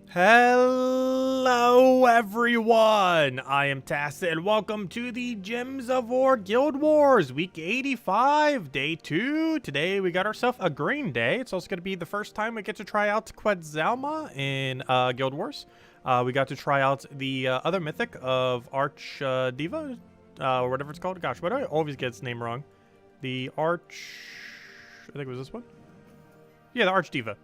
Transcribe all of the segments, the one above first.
Hello everyone, I am Tacit and welcome to the Gems of War Guild Wars Week 85, Day 2. Today we got ourselves a green day. It's also going to be the first time we get to try out Quetzalma in Guild Wars. We got to try out the other mythic of Arch Diva, or whatever it's called. Gosh, why do I always get its name wrong? The Arch... I think it was this one? Yeah, the Arch Diva.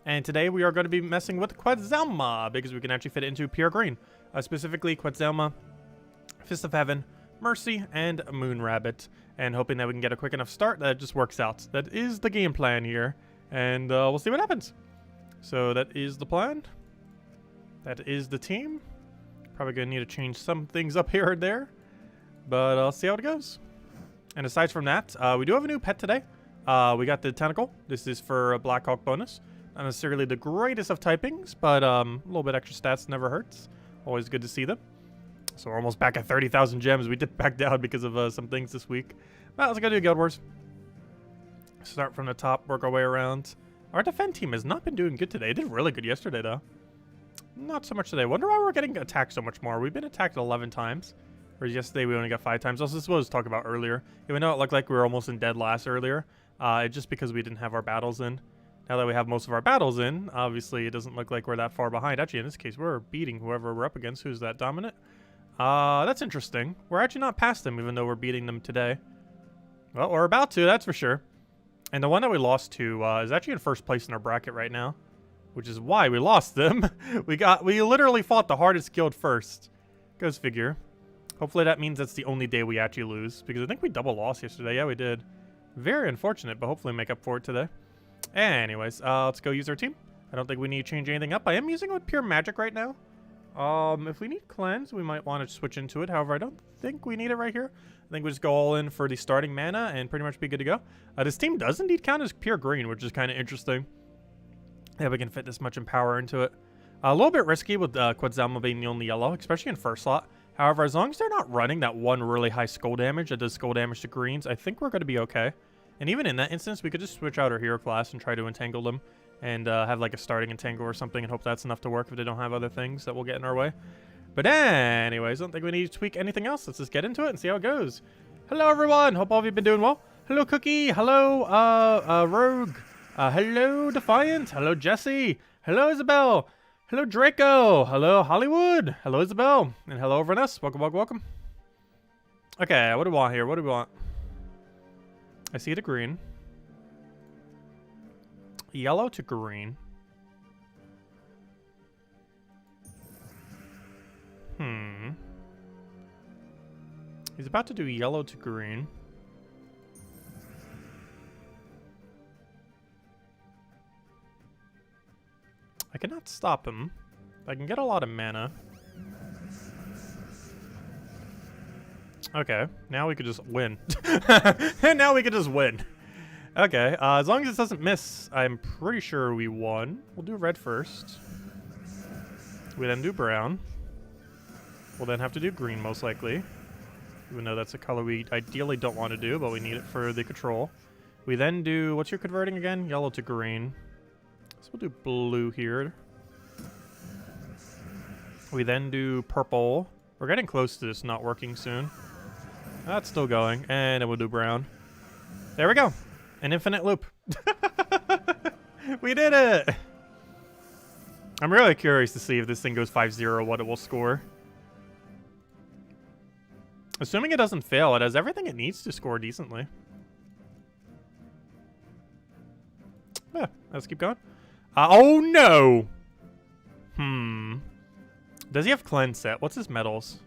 And today we are going to be messing with Quetzalma because we can actually fit it into pure green. Specifically Quetzalma, Fist of Heaven, Mercy, and Moon Rabbit. And hoping that we can get a quick enough start that it just works out. That is the game plan here. And we'll see what happens. So that is the plan. That is the team. Probably going to need to change some things up here or there. But I'll see how it goes. And aside from that, we do have a new pet today. We got the Tentacle. This is for a Blackhawk bonus. Not necessarily the greatest of typings, but a little bit extra stats never hurts. Always good to see them. So we're almost back at 30,000 gems. We dipped back down because of some things this week. Well, let's go do Guild Wars. Start from the top, work our way around. Our defend team has not been doing good today. It did really good yesterday, though. Not so much today. Wonder why we're getting attacked so much more. We've been attacked 11 times. Whereas yesterday we only got 5 times. Also, this was what I was talking about earlier. Even though it looked like we were almost in dead last earlier, it's just because we didn't have our battles in. Now that we have most of our battles in, obviously it doesn't look like we're that far behind. Actually, in this case, we're beating whoever we're up against. Who's that dominant? That's interesting. We're actually not past them, even though we're beating them today. Well, we're about to, that's for sure. And the one that we lost to is actually in first place in our bracket right now, which is why we lost them. We literally fought the hardest guild first. Goes figure. Hopefully that means that's the only day we actually lose, because I think we double lost yesterday. Yeah, we did. Very unfortunate, but hopefully make up for it today. Anyways, let's go use our team. I don't think we need to change anything up. I am using it with pure magic right now. If we need cleanse, we might want to switch into it. However, I don't think we need it right here. I think we just go all in for the starting mana and pretty much be good to go. This team does indeed count as pure green, which is kind of interesting. Yeah, we can fit this much in power into it. A little bit risky with Quetzalma being the only yellow, especially in first slot. However, as long as they're not running that one really high skull damage that does skull damage to greens, I think we're going to be okay. And even in that instance, we could just switch out our hero class and try to entangle them and have like a starting entangle or something and hope that's enough to work if they don't have other things that will get in our way. But anyways, I don't think we need to tweak anything else. Let's just get into it and see how it goes. Hello, everyone. Hope all of you have been doing well. Hello, Cookie. Hello, Rogue. Hello, Defiant. Hello, Jesse. Hello, Isabel. Hello, Draco. Hello, Hollywood. Hello, Isabel. And hello, everyone else. Welcome, welcome, welcome. Okay, what do we want here? What do we want? I see the green. Yellow to green. He's about to do yellow to green. I cannot stop him. I can get a lot of mana. Okay, now we could just win. And now we could just win. Okay, as long as it doesn't miss, I'm pretty sure we won. We'll do red first. We then do brown. We'll then have to do green, most likely. Even though that's a color we ideally don't want to do, but we need it for the control. We then do, what's your converting again? Yellow to green. So we'll do blue here. We then do purple. We're getting close to this not working soon. That's still going. And then we'll do brown. There we go. An infinite loop. We did it! I'm really curious to see if this thing goes 5-0, what it will score. Assuming it doesn't fail, it has everything it needs to score decently. Yeah, let's keep going. Oh no! Does he have cleanse set? What's his medals?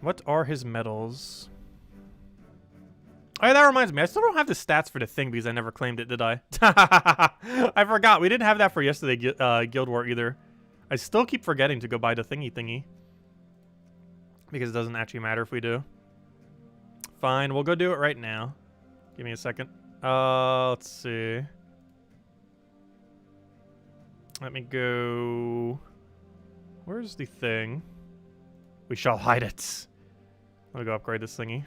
What are his medals? Oh, yeah, that reminds me. I still don't have the stats for the thing because I never claimed it, did I? I forgot. We didn't have that for yesterday Guild War either. I still keep forgetting to go buy the thingy. Because it doesn't actually matter if we do. Fine, we'll go do it right now. Give me a second. Let's see. Let me go... Where's the thing? We shall hide it. Let me go upgrade this thingy.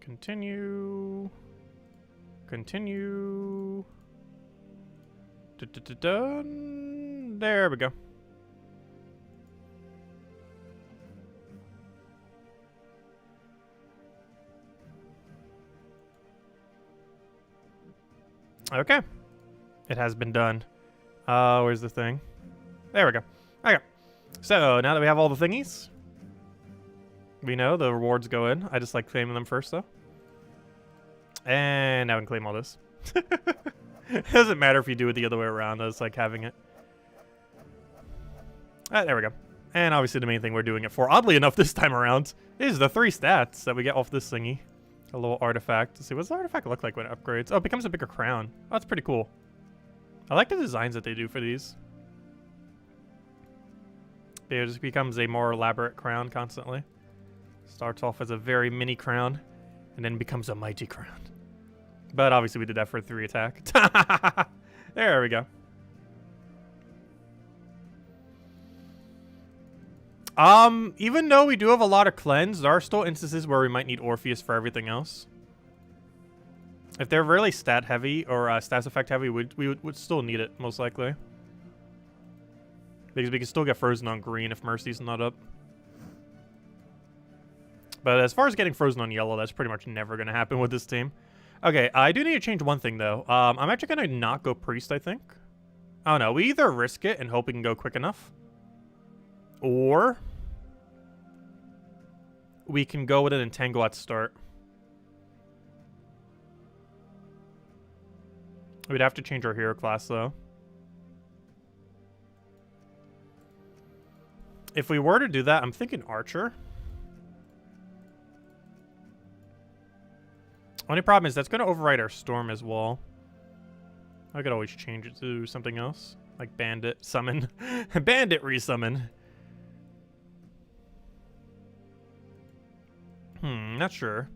Continue. Continue. There we go. Okay. It has been done. Where's the thing? There we go. Okay. So, now that we have all the thingies, we know the rewards go in. I just like claiming them first, though. And now we can claim all this. It doesn't matter if you do it the other way around. I just like having it. There we go. And obviously the main thing we're doing it for, oddly enough this time around, is the 3 stats that we get off this thingy. A little artifact. Let's see, what's the artifact look like when it upgrades? Oh, it becomes a bigger crown. Oh, that's pretty cool. I like the designs that they do for these. It just becomes a more elaborate crown constantly. Starts off as a very mini crown, and then becomes a mighty crown. But obviously we did that for 3 attack. There we go. Even though we do have a lot of cleanse, there are still instances where we might need Orpheus for everything else. If they're really stat heavy or stats effect heavy, we would still need it, most likely. Because we can still get frozen on green if Mercy's not up. But as far as getting frozen on yellow, that's pretty much never going to happen with this team. Okay, I do need to change one thing, though. I'm actually going to not go Priest, I think. Oh, no. We either risk it and hope we can go quick enough. Or we can go with an Entangle at start. We'd have to change our hero class, though. If we were to do that, I'm thinking Archer. Only problem is that's going to override our Storm as well. I could always change it to something else. Like Bandit, Summon. Bandit resummon. Not sure.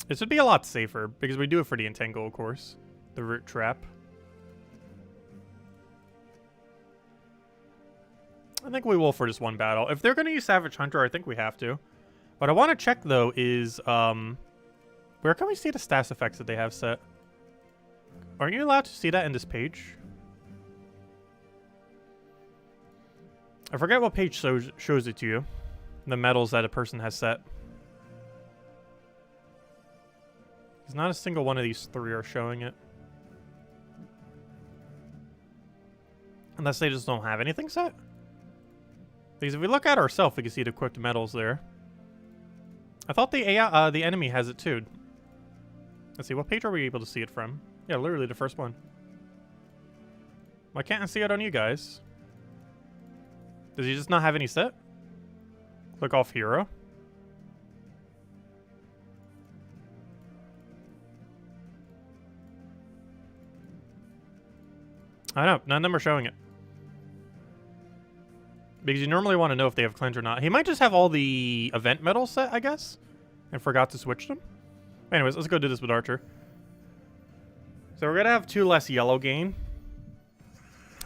This would be a lot safer, because we do it for the Entangle, of course. The Root Trap. I think we will for just one battle. If they're going to use Savage Hunter, I think we have to. What I want to check, though, is... where can we see the stats effects that they have set? Aren't you allowed to see that in this page? I forget what page shows it to you. The medals that a person has set. Because not a single one of these 3 are showing it. Unless they just don't have anything set. Because if we look at ourselves, we can see the equipped medals there. I thought the enemy has it too. Let's see, what page are we able to see it from? Yeah, literally the first one. Why can't I see it on you guys? Does he just not have any set? Click off hero. I know, none of them are showing it. Because you normally want to know if they have cleanse or not. He might just have all the event medals set, I guess. And forgot to switch them. Anyways, let's go do this with Archer. So we're going to have 2 less yellow gain.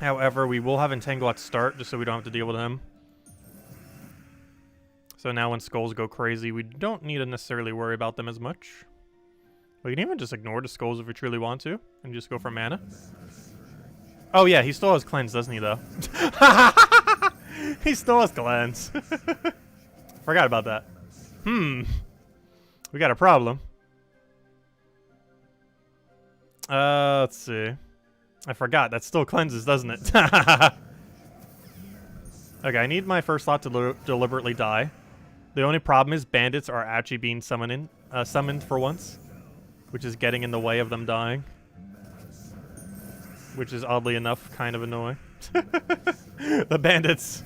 However, we will have Entangle at start, just so we don't have to deal with him. So now when skulls go crazy, we don't need to necessarily worry about them as much. We can even just ignore the skulls if we truly want to. And just go for mana. Oh yeah, he still has cleanse, doesn't he, though? He still has cleanse. Forgot about that. We got a problem. Let's see. I forgot. That still cleanses, doesn't it? Okay, I need my first slot to deliberately die. The only problem is bandits are actually being summoned for once. Which is getting in the way of them dying. Which is oddly enough kind of annoying. The bandits,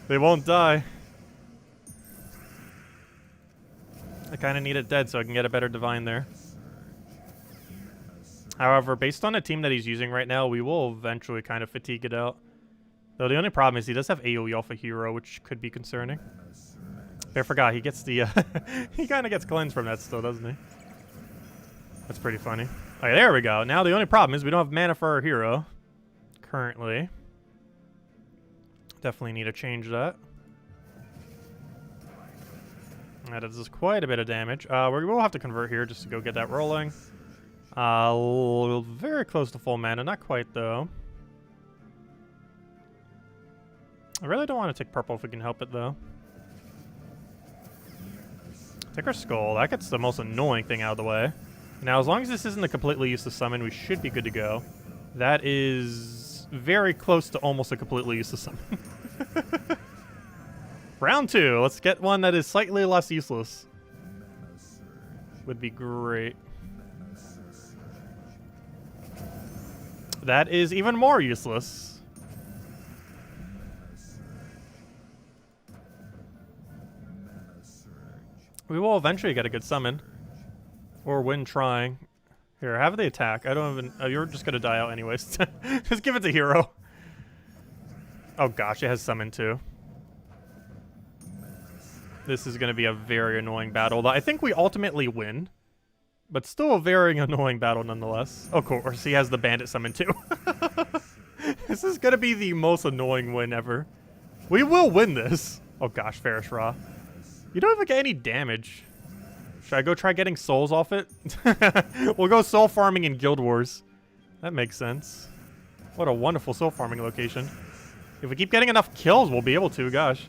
they won't die. I kind of need it dead so I can get a better divine there. However, based on the team that he's using right now, we will eventually kind of fatigue it out. Though the only problem is he does have AoE off a hero, which could be concerning. I forgot, he gets the... he kind of gets cleansed from that still, doesn't he? That's pretty funny. Okay, there we go. Now the only problem is we don't have mana for our hero. Currently. Definitely need to change that. That does quite a bit of damage. We will have to convert here just to go get that rolling. Very close to full mana. Not quite, though. I really don't want to take purple if we can help it, though. Take our skull. That gets the most annoying thing out of the way. Now, as long as this isn't a completely useless summon, we should be good to go. That is very close to almost a completely useless summon. Round 2. Let's get one that is slightly less useless. Would be great. That is even more useless. We will eventually get a good summon. Or win trying. Here, have the attack. I don't even... Oh, you're just going to die out anyways. Just give it to hero. Oh gosh, it has summon too. This is going to be a very annoying battle. I think we ultimately win. But still a very annoying battle nonetheless. Of course, he has the bandit summon too. This is going to be the most annoying win ever. We will win this. Oh gosh, Ferris Raw. You don't even get any damage. Should I go try getting souls off it? We'll go soul farming in Guild Wars. That makes sense. What a wonderful soul farming location. If we keep getting enough kills, we'll be able to, gosh.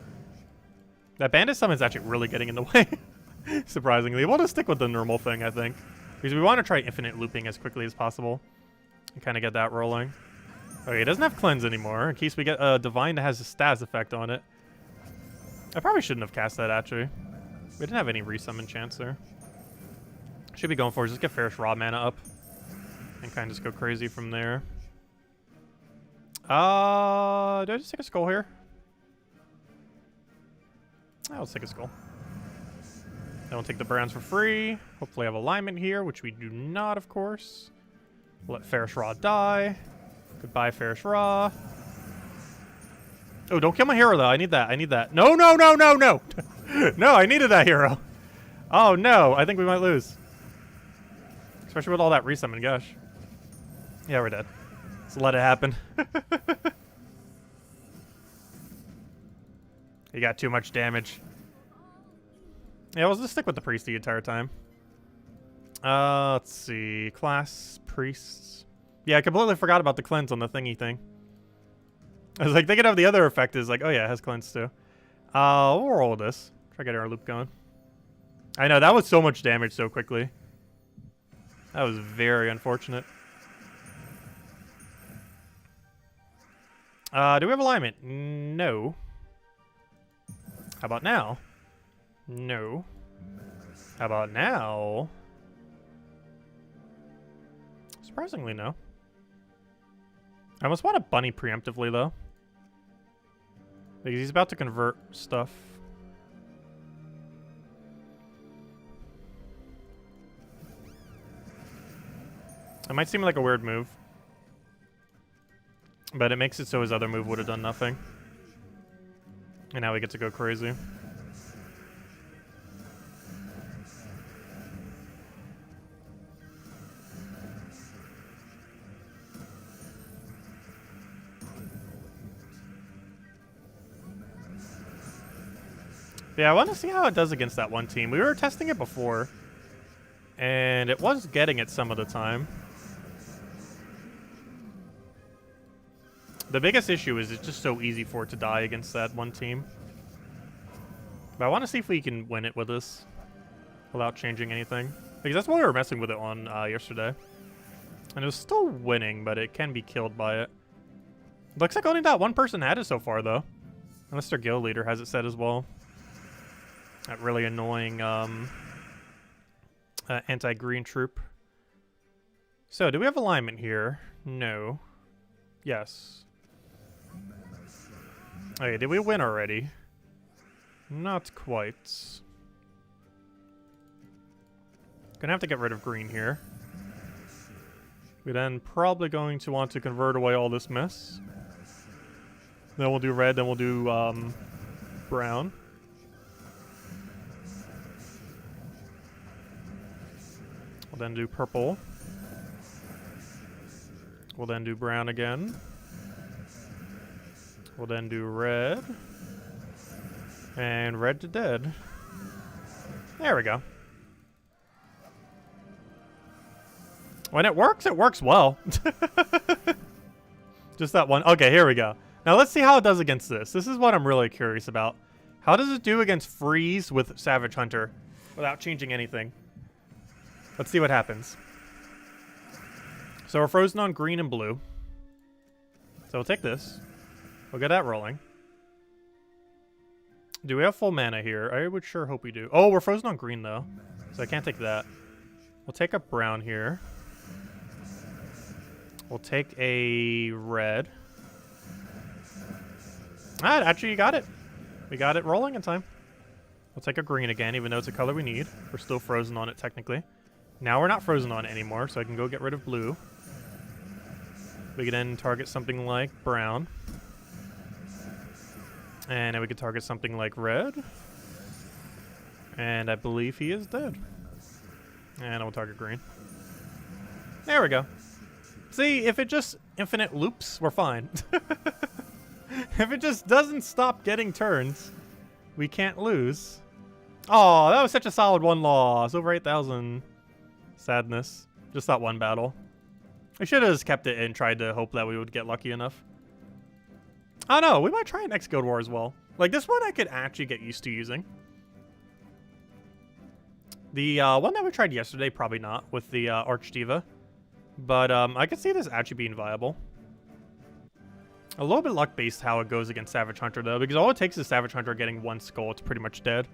That bandit summon is actually really getting in the way. Surprisingly. We'll just stick with the normal thing, I think. Because we want to try infinite looping as quickly as possible. And kind of get that rolling. Okay, it doesn't have cleanse anymore. In case we get a divine that has a stats effect on it. I probably shouldn't have cast that, actually. We didn't have any resummon chance there. Should be going for is just get Ferris Raw mana up. And kind of just go crazy from there. Do I just take a skull here? I'll take a skull. Then we'll take the brands for free. Hopefully I have alignment here, which we do not, of course. We'll let Ferris Raw die. Goodbye, Ferris Raw. Oh, don't kill my hero, though. I need that. I need that. No, no, no, no, no. No, I needed that hero. Oh, no. I think we might lose. Especially with all that resummon, gosh. Yeah, we're dead. Let's let it happen. He got too much damage. Yeah, we'll just stick with the priest the entire time. Let's see. Class, priests. Yeah, I completely forgot about the cleanse on the thingy thing. I was like thinking of the other effect is like, oh yeah, it has cleanse too. We'll roll this. Try getting our loop going. I know, that was so much damage so quickly. That was very unfortunate. Do we have alignment? No. How about now? No. How about now? Surprisingly, no. I almost want a bunny preemptively, though. Because he's about to convert stuff. It might seem like a weird move. But it makes it so his other move would have done nothing. And now we get to go crazy. Yeah, I want to see how it does against that one team. We were testing it before. And it was getting it some of the time. The biggest issue is it's just so easy for it to die against that one team. But I want to see if we can win it with this. Without changing anything. Because that's what we were messing with it on yesterday. And it was still winning, but it can be killed by it. Looks like only that one person had it so far, though. Unless their guild leader has it set as well. That really annoying anti-green troop. So, do we have alignment here? No. Yes. Okay, did we win already? Not quite. Gonna have to get rid of green here. We're then probably going to want to convert away all this mess. Then we'll do red, then we'll do brown. We'll then do purple. We'll then do brown again. We'll then do red. And red to dead. There we go. When it works well. Just that one. Okay, here we go. Now let's see how it does against this. This is what I'm really curious about. How does it do against freeze with Savage Hunter without changing anything? Let's see what happens. So we're frozen on green and blue. So we'll take this. We'll get that rolling. Do we have full mana here? I would sure hope we do. Oh, we're frozen on green though. So I can't take that. We'll take a brown here. We'll take a red. Ah, actually you got it. We got it rolling in time. We'll take a green again, even though it's a color we need. We're still frozen on it technically. Now we're not frozen on it anymore, so I can go get rid of blue. We can then target something like brown. And then we could target something like red. And I believe he is dead. And I'll target green. There we go. See, if it just infinite loops, we're fine. If it just doesn't stop getting turns, we can't lose. Oh, that was such a solid one loss. Over 8,000. Sadness. Just that one battle. We should have just kept it and tried to hope that we would get lucky enough. Oh no, we might try an X Guild War as well. Like this one I could actually get used to using. The one that we tried yesterday, probably not, with the Archdiva. But I could see this actually being viable. A little bit luck-based how it goes against Savage Hunter, though, because all it takes is Savage Hunter getting one skull. It's pretty much dead.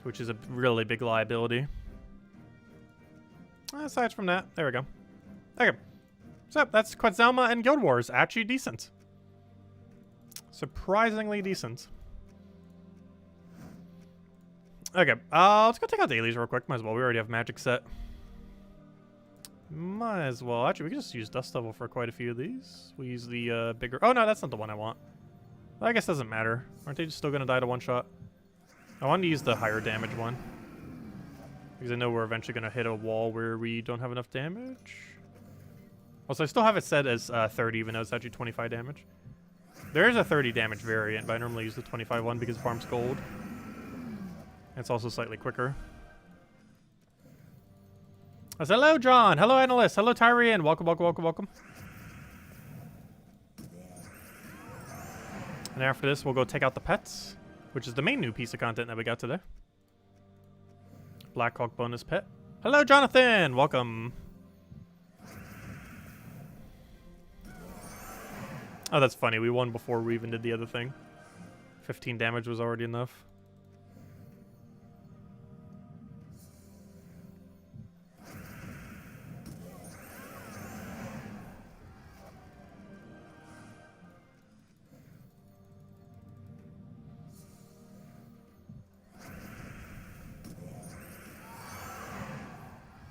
Which is a really big liability. Aside from that, there we go. Okay. So, that's Quetzalma and Guild Wars. Actually decent. Surprisingly decent. Okay, let's go take out Dailies real quick. Might as well. We already have magic set. Might as well. Actually, we can just use Dust Level for quite a few of these. We'll use the bigger... Oh, no, that's not the one I want. Well, I guess it doesn't matter. Aren't they just still going to die to one shot? I wanted to use the higher damage one. Because I know we're eventually going to hit a wall where we don't have enough damage. Also, I still have it set as 30, even though it's actually 25 damage. There is a 30 damage variant, but I normally use the 25 one because it farms gold. It's also slightly quicker. Hello, John. Hello, Analyst. Hello, Tyrian. Welcome, welcome, welcome, welcome. And after this, we'll go take out the pets, which is the main new piece of content that we got today. Blackhawk bonus pet. Hello, Jonathan. Welcome. Oh, that's funny. We won before we even did the other thing. 15 damage was already enough.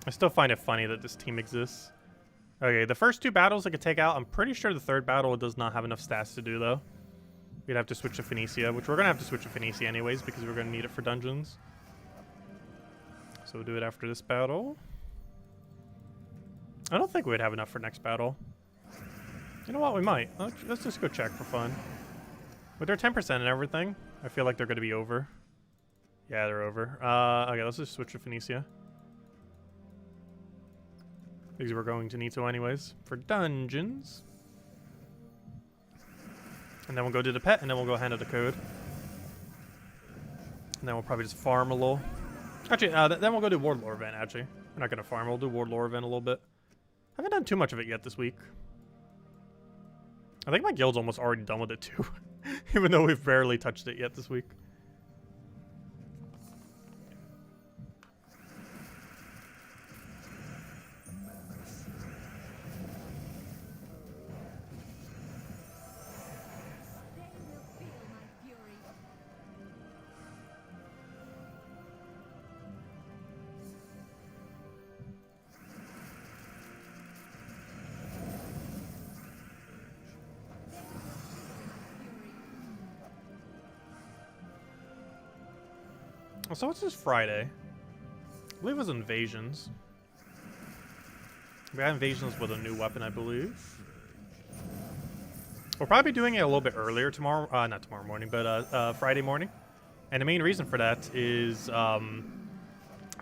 I still find it funny that this team exists. Okay, the first two battles I could take out. I'm pretty sure the third battle does not have enough stats to do, though. We'd have to switch to Phoenicia, which we're going to have to switch to Phoenicia anyways, because we're going to need it for dungeons. So we'll do it after this battle. I don't think we'd have enough for next battle. You know what? We might. Let's just go check for fun. With their 10% and everything, I feel like they're going to be over. Yeah, they're over. Okay, let's just switch to Phoenicia. Because we're going to need to anyways for dungeons. And then we'll go do the pet, and then we'll go hand out the code. And then we'll probably just farm a little. Actually, then we'll go do Wardlore event, actually. We're not going to farm. We'll do Wardlore event a little bit. I haven't done too much of it yet this week. I think my guild's almost already done with it, too. Even though we've barely touched it yet this week. So what's this Friday? I believe it was Invasions. We got invasions with a new weapon, I believe. We'll probably be doing it a little bit earlier tomorrow. Not tomorrow morning, but Friday morning. And the main reason for that is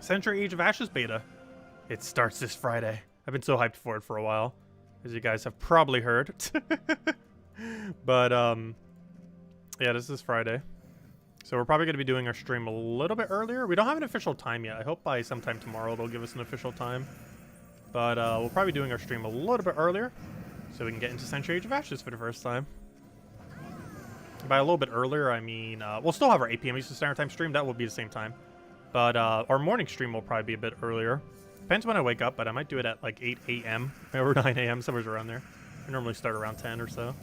Century Age of Ashes beta. It starts this Friday. I've been so hyped for it for a while, as you guys have probably heard. But yeah, this is Friday. So we're probably going to be doing our stream a little bit earlier. We don't have an official time yet. I hope by sometime tomorrow they'll give us an official time. But we'll probably be doing our stream a little bit earlier, so we can get into Century Age of Ashes for the first time. By a little bit earlier, I mean, we'll still have our 8 p.m. Eastern Standard Time stream. That will be the same time. But our morning stream will probably be a bit earlier. Depends when I wake up, but I might do it at like 8 a.m. or 9 a.m. Somewhere around there. I normally start around 10 or so.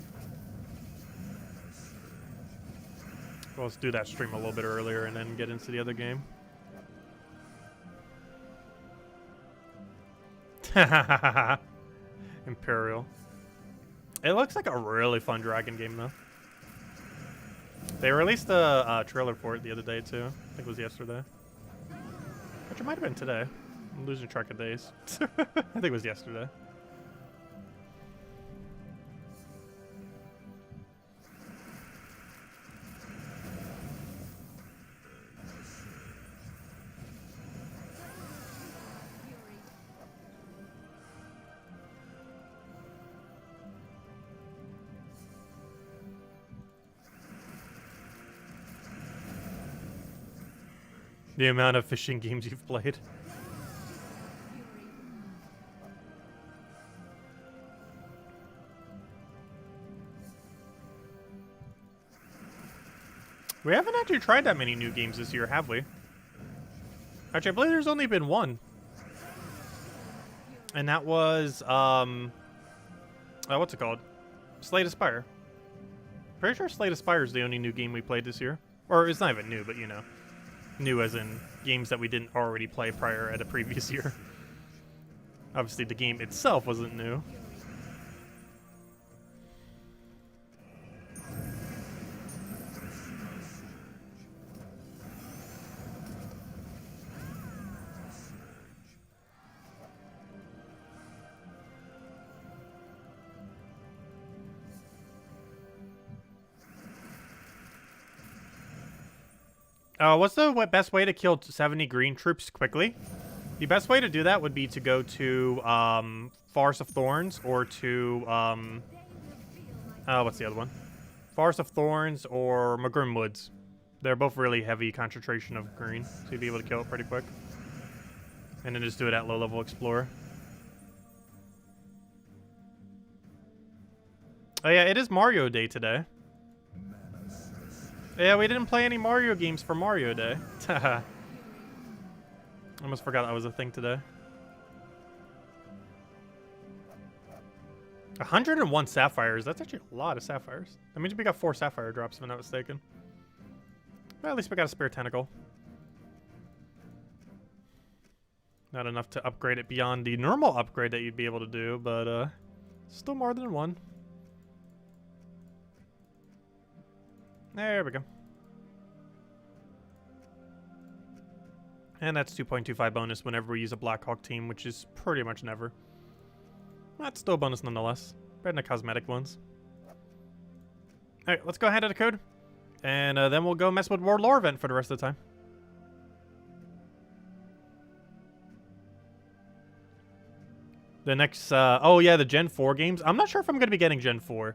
Well, let's do that stream a little bit earlier and then get into the other game. Imperial. It looks like a really fun dragon game, though. They released a trailer for it the other day, too. I think it was yesterday. Which it might have been today. I'm losing track of days. I think it was yesterday. The amount of fishing games you've played. We haven't actually tried that many new games this year, have we? Actually, I believe there's only been one. And that was, what's it called? Slay the Spire. Pretty sure Slay the Spire is the only new game we played this year. Or it's not even new, but you know. New as in games that we didn't already play prior at a previous year. Obviously, the game itself wasn't new. What's the best way to kill 70 green troops quickly? The best way to do that would be to go to Forest of Thorns or to what's the other one? Forest of Thorns or Magrim Woods. They're both really heavy concentration of green, so you'd be able to kill it pretty quick. And then just do it at low level Explorer. Oh yeah, it is Mario Day today. Yeah, we didn't play any Mario games for Mario Day. I almost forgot that was a thing today. 101 sapphires. That's actually a lot of sapphires. That means we got 4 sapphire drops, if I'm not mistaken. Well, at least we got a spare tentacle. Not enough to upgrade it beyond the normal upgrade that you'd be able to do, but still more than one. There we go. And that's 2.25 bonus whenever we use a Blackhawk team, which is pretty much never. That's still a bonus nonetheless. Better than the cosmetic ones. Alright, let's go ahead to the code. And then we'll go mess with World Lore event for the rest of the time. The next, oh yeah, the Gen 4 games. I'm not sure if I'm going to be getting Gen 4.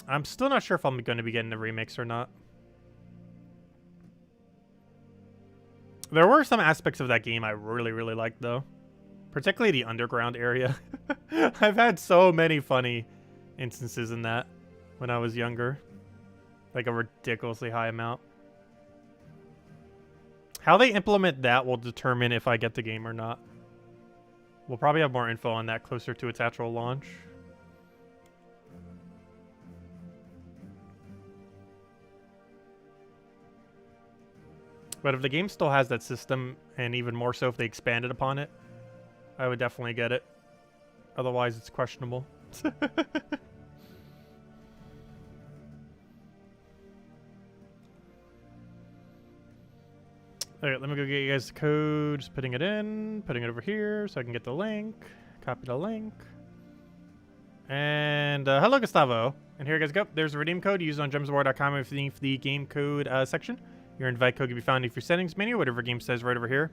I'm still not sure if I'm going to be getting the remix or not. There were some aspects of that game I really, really liked, though. Particularly the underground area. I've had so many funny instances in that when I was younger. Like a ridiculously high amount. How they implement that will determine if I get the game or not. We'll probably have more info on that closer to its actual launch. But if the game still has that system, and even more so if they expanded upon it, I would definitely get it. Otherwise, it's questionable. Alright, let me go get you guys the code. Just putting it in, putting it over here so I can get the link. Copy the link. And hello, Gustavo. And here you guys go. There's a redeem code used on gemsofwar.com if the game code section. Your invite code can be found in your settings menu. Whatever game says right over here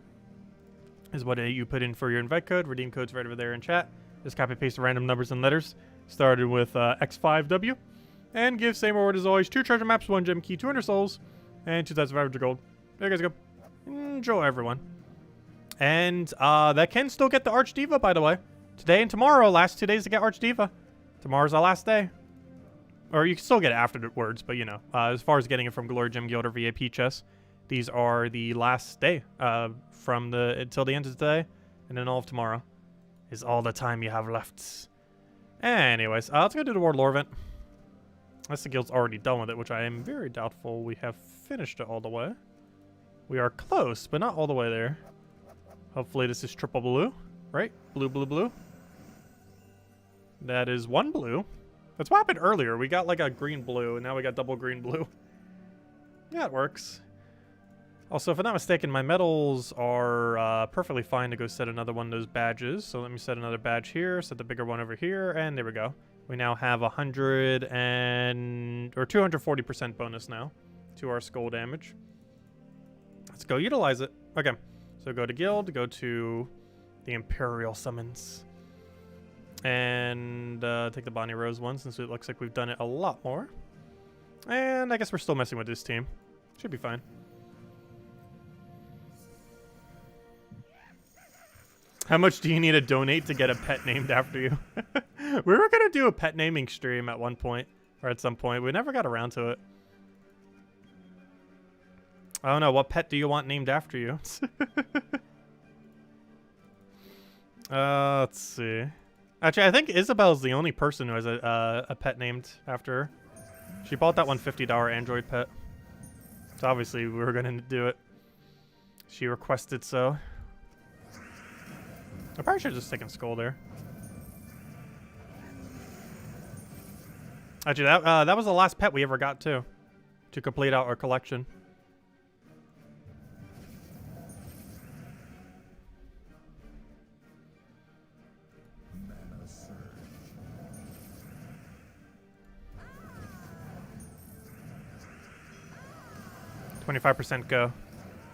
is what you put in for your invite code. Redeem code's right over there in chat. Just copy paste the random numbers and letters. Started with X5W. And give same reward as always. 2 treasure maps, 1 gem key, 200 souls, and 2,000 average gold. There you guys go. Enjoy, everyone. And that can still get the Arch Diva, by the way. Today and tomorrow, last 2 days to get Arch Diva. Tomorrow's our last day. Or you can still get it afterwards, but you know, as far as getting it from Glory Gem Guild or VIP chests, these are the last day from until the end of today, and then all of tomorrow is all the time you have left. Anyways, let's go do the World Lore event. Unless the guild's already done with it, which I am very doubtful we have finished it all the way. We are close, but not all the way there. Hopefully this is triple blue, right? Blue, blue, blue. That is 1 blue. That's what happened earlier. We got like a green blue, and now we got double green blue. Yeah, it works. Also, if I'm not mistaken, my medals are perfectly fine to go set another one of those badges. So let me set another badge here, set the bigger one over here, and there we go. We now have 240% bonus now to our skull damage. Let's go utilize it. Okay, so go to guild, go to the Imperial Summons. And take the Bonnie Rose one, since it looks like we've done it a lot more. And I guess we're still messing with this team. Should be fine. How much do you need to donate to get a pet named after you? We were going to do a pet naming stream at one point, or at some point. We never got around to it. I don't know. What pet do you want named after you? Let's see. Actually, I think Isabel's the only person who has a pet named after her. She bought that $150 Android pet. So obviously we were going to do it. She requested so. I probably should have just taken Skull there. Actually, that was the last pet we ever got, too. To complete out our collection. %, go.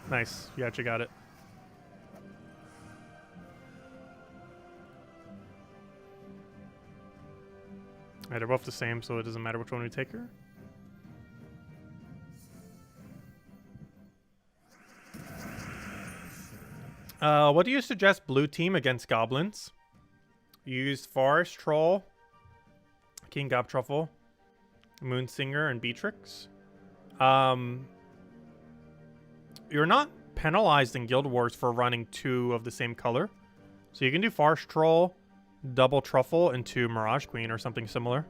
Nice. You actually got it. Alright, they're both the same, so it doesn't matter which one we take her. What do you suggest blue team against goblins? Use Forest Troll, King Gobtruffle, Moonsinger, and Beatrix. You're not penalized in Guild Wars for running 2 of the same color. So you can do Forest Troll, Double Truffle, into Mirage Queen or something similar.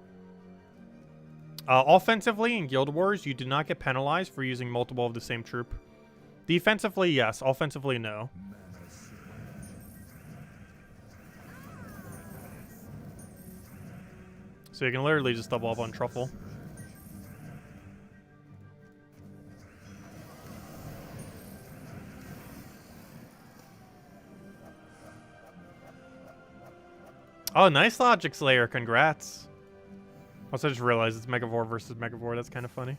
Offensively in Guild Wars, you do not get penalized for using multiple of the same troop. Defensively, yes. Offensively, no. So you can literally just double up on Truffle. Oh, nice Logic Slayer. Congrats. Also, I just realized it's Megavore versus Megavore. That's kind of funny.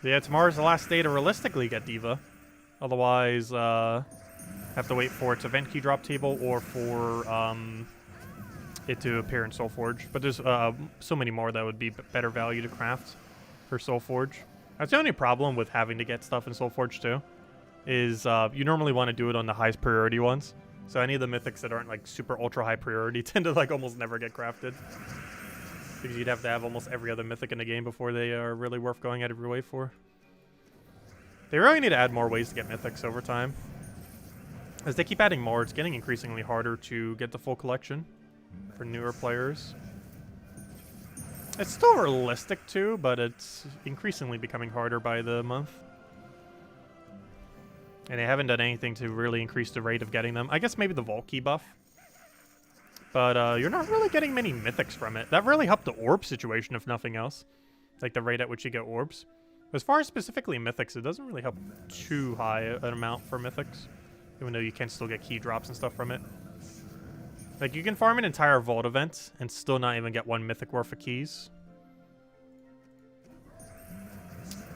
Yeah, tomorrow's the last day to realistically get Diva. Otherwise, have to wait for its event key drop table or for it to appear in Soulforge. But there's so many more that would be better value to craft for Soulforge. That's the only problem with having to get stuff in Soulforge too. Is you normally want to do it on the highest priority ones. So any of the mythics that aren't like super ultra high priority tend to like almost never get crafted. Because you'd have to have almost every other mythic in the game before they are really worth going out of your way for. They really need to add more ways to get mythics over time. As they keep adding more, it's getting increasingly harder to get the full collection for newer players. It's still realistic too, but it's increasingly becoming harder by the month. And they haven't done anything to really increase the rate of getting them. I guess maybe the Vault Key buff. But you're not really getting many mythics from it. That really helped the orb situation, if nothing else. Like the rate at which you get orbs. As far as specifically mythics, it doesn't really help too high an amount for mythics. Even though you can still get key drops and stuff from it. Like, you can farm an entire vault event and still not even get 1 mythic worth of keys.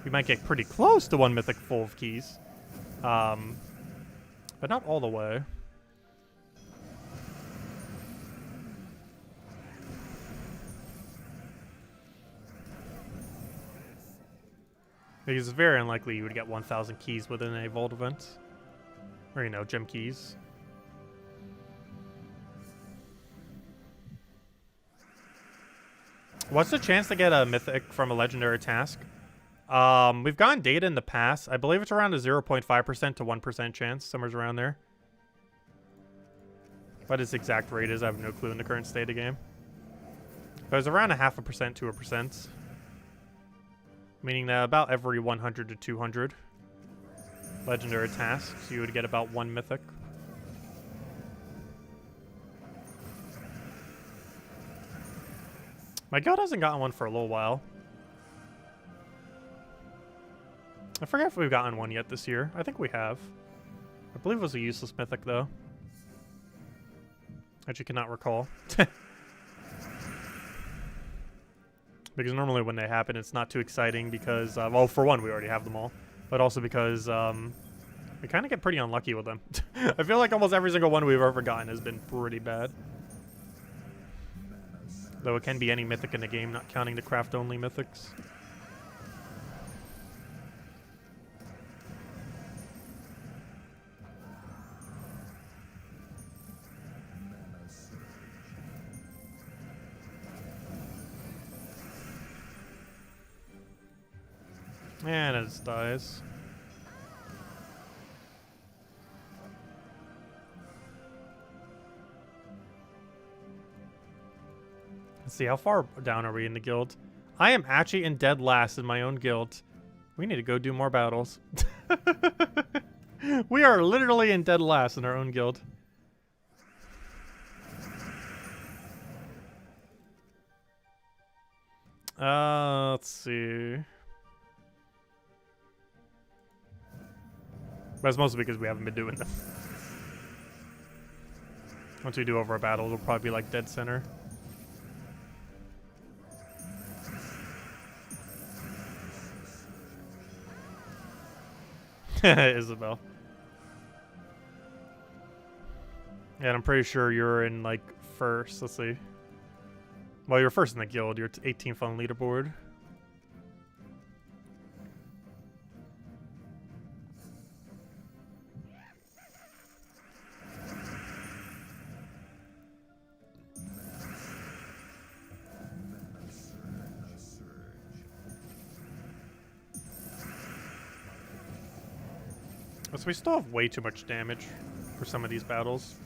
We might get pretty close to 1 mythic full of keys. But not all the way. Because it's very unlikely you would get 1,000 keys within a vault event. Or, you know, gem keys. What's the chance to get a mythic from a legendary task? We've gotten data in the past. I believe it's around a 0.5% to 1% chance. Somewhere around there. What its exact rate is, I have no clue in the current state of the game. But it's around a 0.5% to 1%. Meaning that about every 100 to 200 legendary tasks, you would get about 1 mythic. My guild hasn't gotten one for a little while. I forget if we've gotten one yet this year. I think we have. I believe it was a useless mythic, though. Actually, cannot recall. Because normally when they happen, it's not too exciting because, well, for one, we already have them all. But also because we kind of get pretty unlucky with them. I feel like almost every single one we've ever gotten has been pretty bad. Though it can be any mythic in the game, not counting the craft-only mythics. And it just dies. Let's see, how far down are we in the guild? I am actually in dead last in my own guild. We need to go do more battles. We are literally in dead last in our own guild. Let's see. But it's mostly because we haven't been doing them. Once we do over a battle, it'll probably be like dead center. Isabel. Yeah, and I'm pretty sure you're in, like, first. Let's see. Well, you're first in the guild. You're 18th on leaderboard. So we still have way too much damage for some of these battles.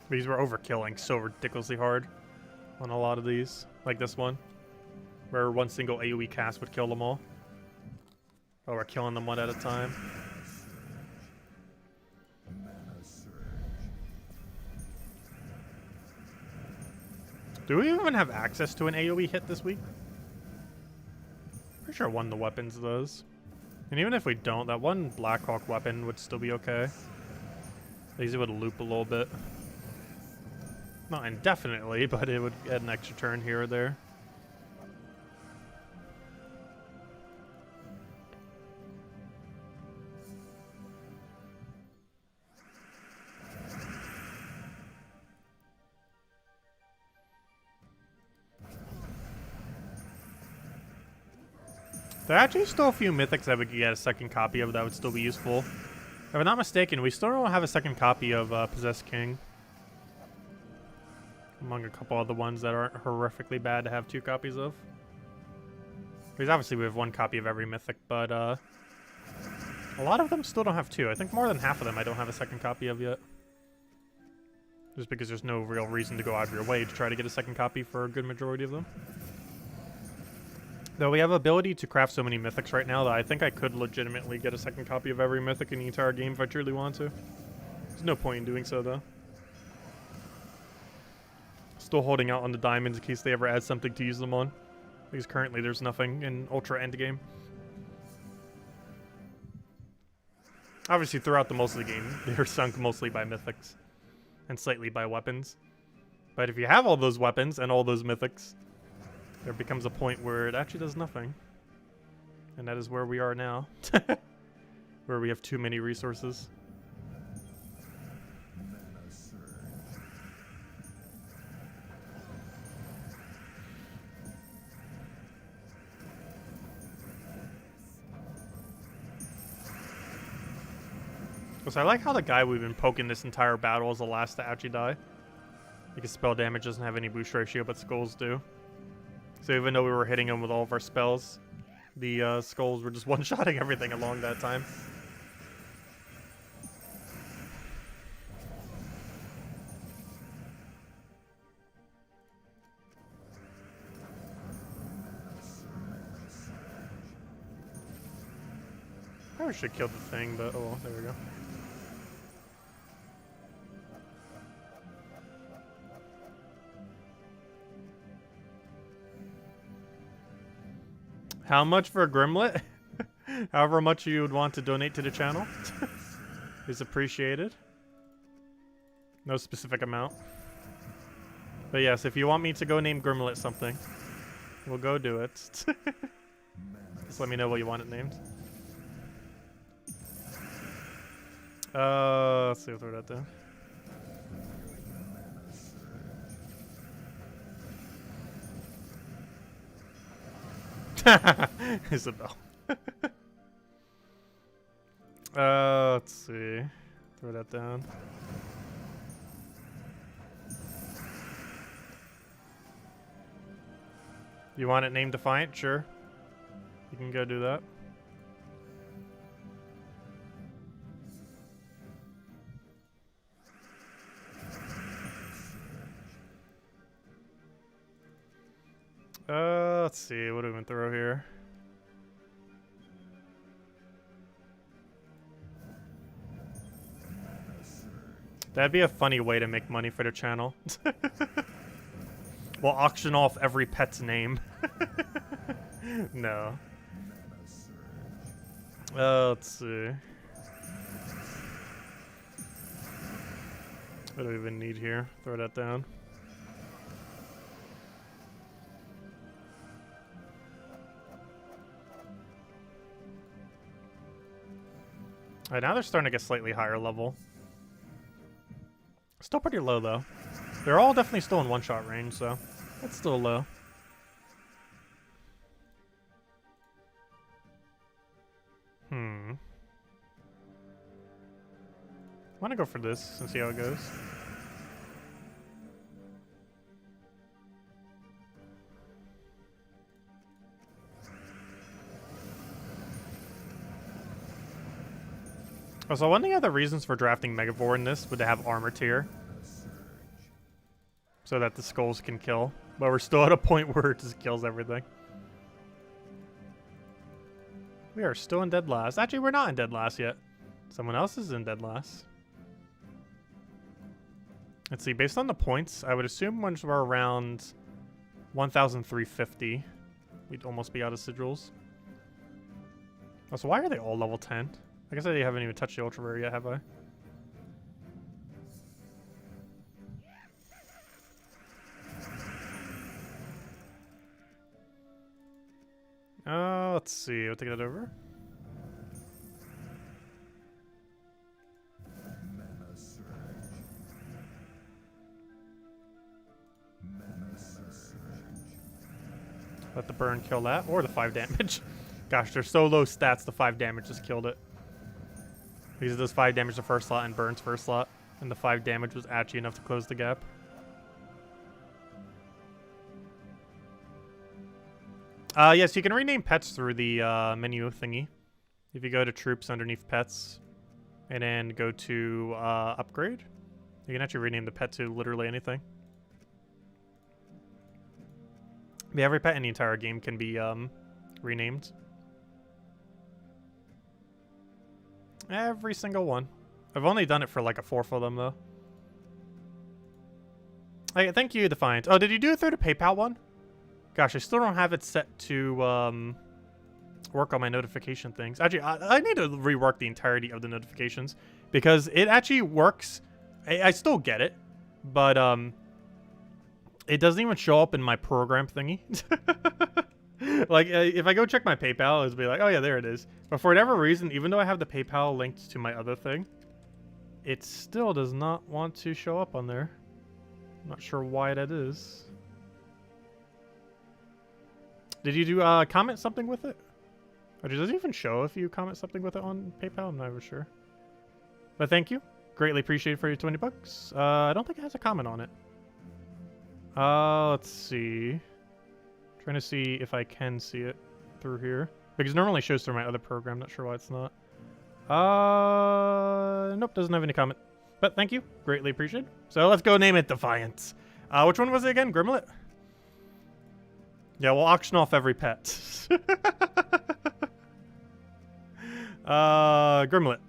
Because we're overkilling so ridiculously hard on a lot of these. Like this one, where one single AoE cast would kill them all. Oh, we're killing them one at a time. Do we even have access to an AoE hit this week? Pretty sure one of the weapons does. And even if we don't, that one Blackhawk weapon would still be okay. At least it would loop a little bit. Not indefinitely, but it would add an extra turn here or there. There are actually still a few mythics that we could get a second copy of that would still be useful. If I'm not mistaken, we still don't have a second copy of Possessed King. Among a couple other ones that aren't horrifically bad to have 2 copies of. Because obviously we have 1 copy of every mythic, but a lot of them still don't have 2. I think more than half of them I don't have a second copy of yet. Just because there's no real reason to go out of your way to try to get a second copy for a good majority of them. Though we have ability to craft so many mythics right now that I think I could legitimately get a second copy of every mythic in the entire game if I truly want to. There's no point in doing so, though. Still holding out on the diamonds in case they ever add something to use them on. Because currently there's nothing in Ultra Endgame. Obviously, throughout the most of the game, they're sunk mostly by mythics and slightly by weapons. But if you have all those weapons and all those mythics, there becomes a point where it actually does nothing. And that is where we are now. Where we have too many resources. So I like how the guy we've been poking this entire battle is the last to actually die. Because spell damage doesn't have any boost ratio, but skulls do. So even though we were hitting him with all of our spells, the skulls were just one-shotting everything along that time. Probably should kill the thing, but oh well, there we go. How much for a Grimlet? However much you would want to donate to the channel is appreciated. No specific amount. But yes, if you want me to go name Grimlet something, we'll go do it. Just let me know what you want it named. Let's see, we'll throw that down. Isabel. Let's see. Throw that down. You want it named Defiant? Sure. You can go do that. Let's see. What do we want to throw here? That'd be a funny way to make money for the channel. We'll auction off every pet's name. No. Let's see. What do we even need here? Throw that down. Alright, now they're starting to get slightly higher level. Still pretty low, though. They're all definitely still in one-shot range, so that's still low. I want to go for this and see how it goes. Also, one of the other reasons for drafting Megavore in this would to have armor tier. So that the skulls can kill. But we're still at a point where it just kills everything. We are still in dead last. Actually, we're not in dead last yet. Someone else is in dead last. Let's see, based on the points, I would assume once we're around 1,350, we'd almost be out of sigils. Also, why are they all level 10? I guess I haven't even touched the Ultra Rare yet, have I? Let's see. I'll take that over. Let the burn kill that, or the 5 damage. Gosh, they're so low stats, the 5 damage just killed it. Because it does 5 damage the first slot and burns first slot. And the 5 damage was actually enough to close the gap. Yes, you can rename pets through the menu thingy. If you go to troops underneath pets, and then go to upgrade, you can actually rename the pet to literally anything. Yeah, every pet in the entire game can be renamed. Every single one. I've only done it for like a 4th of them though. Hey, thank you, Defiant. Oh, did you do it through the PayPal one? Gosh, I still don't have it set to work on my notification things. Actually, I need to rework the entirety of the notifications because it actually works. I still get it, but it doesn't even show up in my program thingy. Like, if I go check my PayPal, it'll be like, oh yeah, there it is. But for whatever reason, even though I have the PayPal linked to my other thing, it still does not want to show up on there. I'm not sure why that is. Did you do comment something with it? Or does it even show if you comment something with it on PayPal? I'm not even sure. But thank you. Greatly appreciated for your 20 bucks. I don't think it has a comment on it. Let's see. Trying to see if I can see it through here. Because it normally shows through my other program. Not sure why it's not. Nope, doesn't have any comment. But thank you. Greatly appreciated. So let's go name it Defiance. Which one was it again? Grimlet? Yeah, we'll auction off every pet. Grimlet.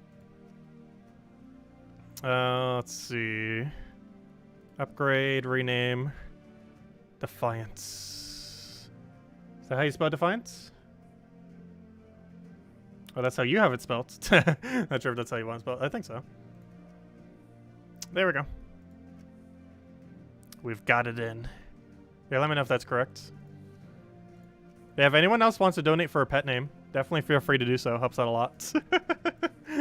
Let's see. Upgrade, rename. Defiance. Is that how you spell Defiance? Oh, that's how you have it spelled. Not sure if that's how you want it spelled. I think so. There we go. We've got it in. Yeah, let me know if that's correct. Yeah, if anyone else wants to donate for a pet name, definitely feel free to do so. Helps out a lot.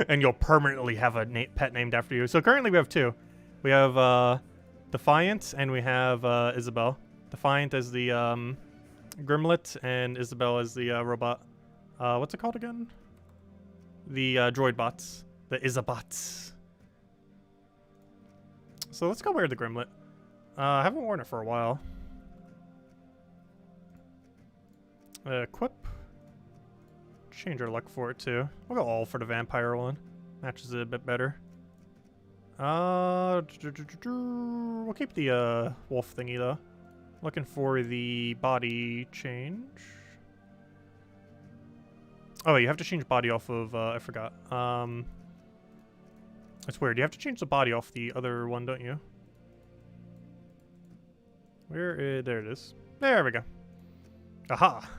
And you'll permanently have a pet named after you. So currently we have two. We have Defiant and we have Isabel. Defiant as the Grimlet and Isabel as the robot. What's it called again? The droid bots. The Isabots. So let's go wear the Grimlet. I haven't worn it for a while. Equip. Change our luck for it too. We'll go all for the vampire one. Matches it a bit better. We'll keep the wolf thingy though. Looking for the body change. Oh, you have to change body off of, I forgot. It's weird. You have to change the body off the other one, don't you? Where? There it is. There we go. Aha!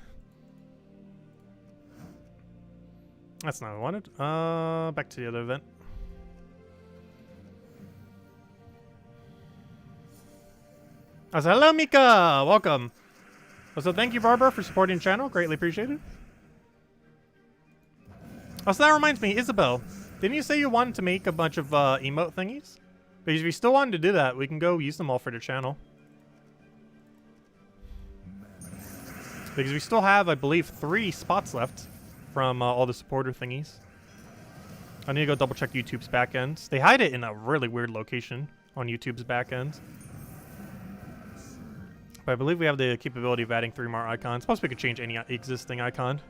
That's not what I wanted. Back to the other event. I said, hello, Mika! Welcome. Also, thank you, Barbara, for supporting the channel. Greatly appreciated. Also, that reminds me, Isabel, didn't you say you wanted to make a bunch of emote thingies? Because if you still wanted to do that, we can go use them all for the channel. Because we still have, I believe, 3 spots left from all the supporter thingies. I need to go double check YouTube's backend. They hide it in a really weird location on YouTube's backend. But I believe we have the capability of adding 3 more icons. Plus, we could change any existing icon.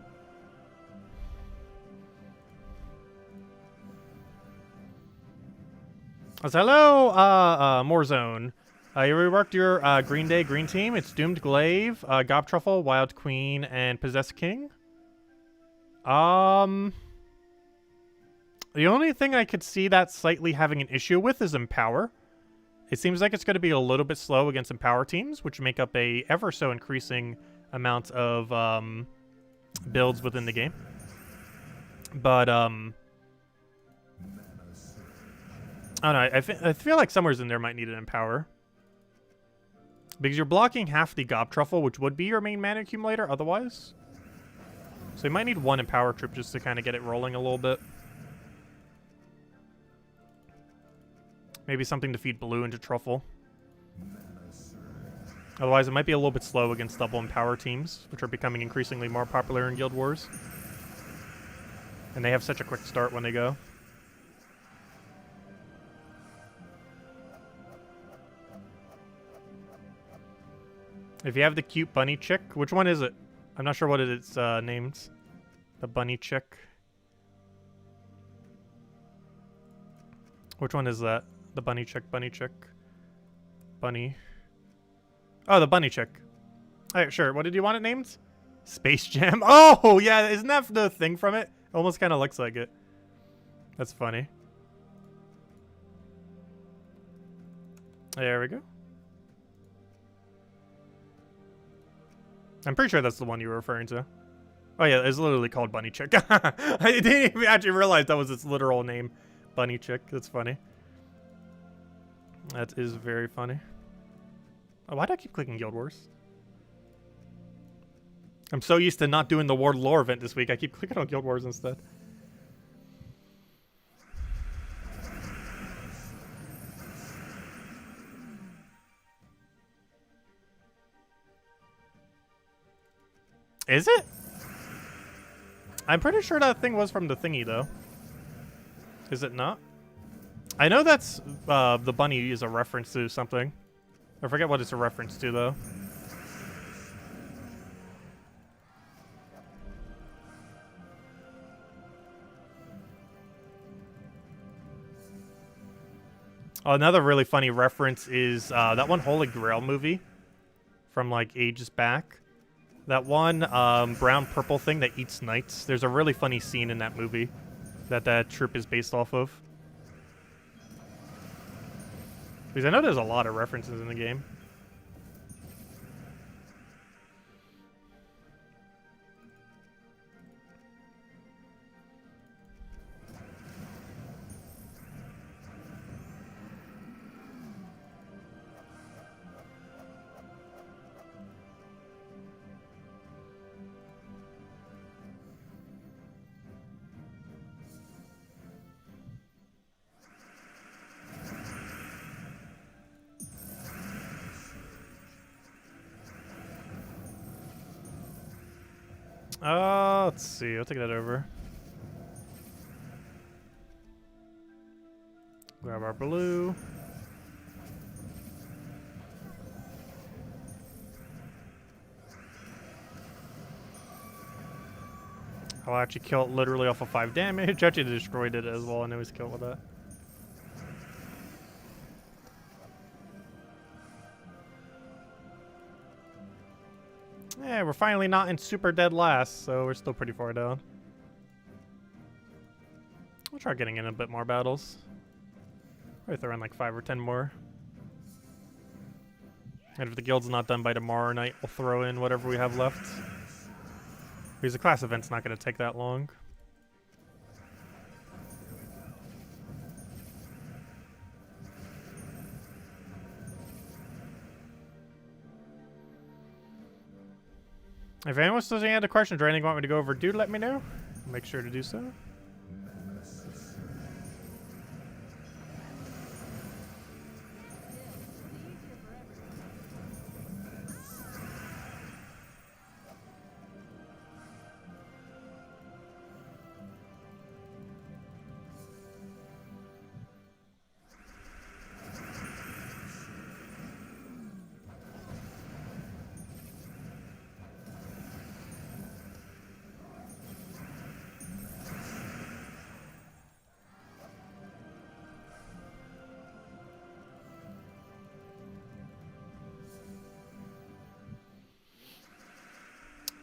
So hello, Moorzone. You reworked your Green Day Green Team. It's Doomed Glaive, Gob Truffle, Wild Queen, and Possessed King. The only thing I could see that slightly having an issue with is Empower. It seems like it's going to be a little bit slow against Empower teams, which make up a ever so increasing amount of builds within the game. But I don't know. I feel like somewhere's in there might need an Empower. Because you're blocking half the Gob Truffle, which would be your main mana accumulator otherwise. So you might need 1 Empower trip just to kind of get it rolling a little bit. Maybe something to feed blue into Truffle. Otherwise, it might be a little bit slow against double Empower teams, which are becoming increasingly more popular in Guild Wars. And they have such a quick start when they go. If you have the cute bunny chick, which one is it? I'm not sure what it's named. The bunny chick. Which one is that? The bunny chick, bunny chick. Bunny. Oh, the bunny chick. Alright, sure. What did you want it named? Space Jam. Oh, yeah. Isn't that the thing from it? Almost kind of looks like it. That's funny. There we go. I'm pretty sure that's the one you were referring to. Oh yeah, it's literally called Bunny Chick. I didn't even actually realize that was its literal name. Bunny Chick. That's funny. That is very funny. Oh, why do I keep clicking Guild Wars? I'm so used to not doing the World Lore event this week. I keep clicking on Guild Wars instead. Is it? I'm pretty sure that thing was from the thingy, though. Is it not? I know that's, the bunny is a reference to something. I forget what it's a reference to, though. Oh, another really funny reference is, that one Holy Grail movie from, like, ages back. That one brown-purple thing that eats knights. There's a really funny scene in that movie that troop is based off of. Because I know there's a lot of references in the game. Let's see. I'll take that over. Grab our blue. I'll actually kill it literally off of 5 damage. Actually destroyed it as well. I know he's killed with that. Yeah, we're finally not in super dead last, so we're still pretty far down. We'll try getting in a bit more battles. Probably throw in like 5 or 10 more. And if the guild's not done by tomorrow night, we'll throw in whatever we have left. Because the class event's not going to take that long. If anyone still has any other questions or anything you want me to go over, do let me know. I'll make sure to do so.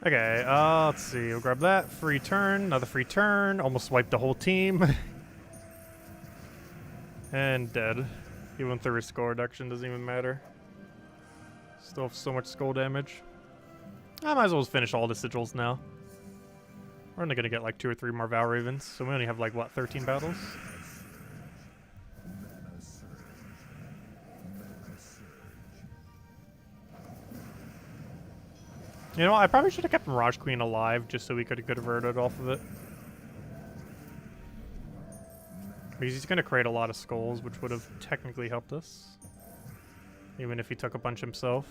Okay, let's see. We'll grab that. Free turn. Another free turn. Almost wiped the whole team. And dead. Even through his score reduction, doesn't even matter. Still have so much skull damage. I might as well just finish all the sigils now. We're only gonna get like 2 or 3 more Val Ravens, so we only have like, what, 13 battles? You know, I probably should have kept Mirage Queen alive just so we could have converted off of it. Because he's going to create a lot of skulls, which would have technically helped us. Even if he took a bunch himself.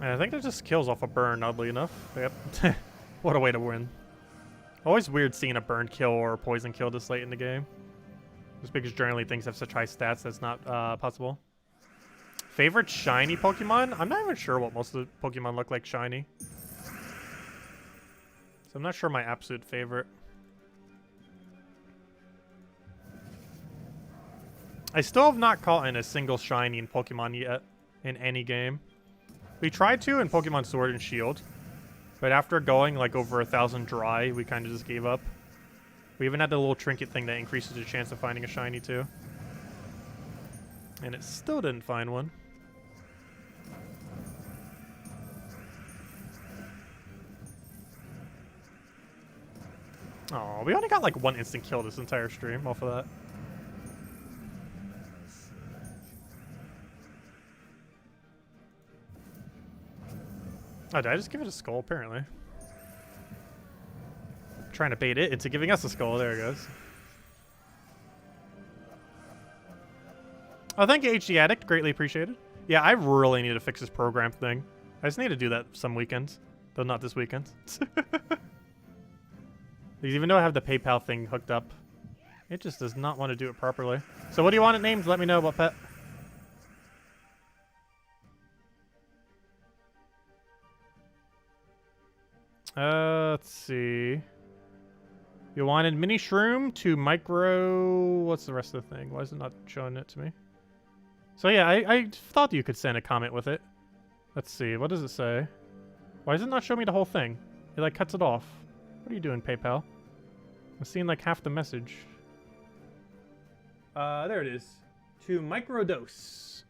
And I think that just kills off a burn, oddly enough. Yep. What a way to win. Always weird seeing a burn kill or a poison kill this late in the game. Just because generally things have such high stats that's not possible. Favorite shiny Pokemon? I'm not even sure what most of the Pokemon look like shiny. So I'm not sure my absolute favorite. I still have not caught in a single shiny in Pokemon yet in any game. We tried to in Pokemon Sword and Shield. But after going like over 1,000 dry, we kind of just gave up. We even had the little trinket thing that increases your chance of finding a shiny too. And it still didn't find one. Oh, we only got like 1 instant kill this entire stream off of that. Oh, did I just give it a skull, apparently? Trying to bait it into giving us a skull. There it goes. Oh, thank you, HD Addict. Greatly appreciated. Yeah, I really need to fix this program thing. I just need to do that some weekends. Though not this weekend. Even though I have the PayPal thing hooked up, it just does not want to do it properly. So what do you want it named? Let me know about pet. Let's see. You wanted mini shroom to micro... What's the rest of the thing? Why is it not showing it to me? So yeah, I thought you could send a comment with it. Let's see. What does it say? Why does it not show me the whole thing? It like cuts it off. What are you doing, PayPal? I'm seeing like half the message. There it is. To microdose.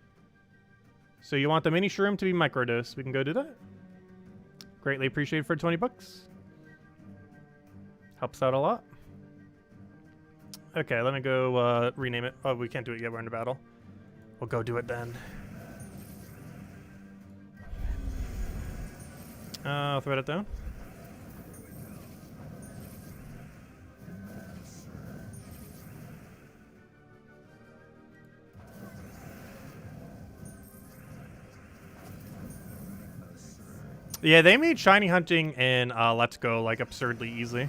So you want the mini shroom to be microdose. We can go do that. Greatly appreciated for 20 bucks. Helps out a lot. Okay, let me go rename it. Oh, we can't do it yet. We're in the battle. We'll go do it then. I'll throw it down. Yeah, they made shiny hunting in Let's Go like absurdly easy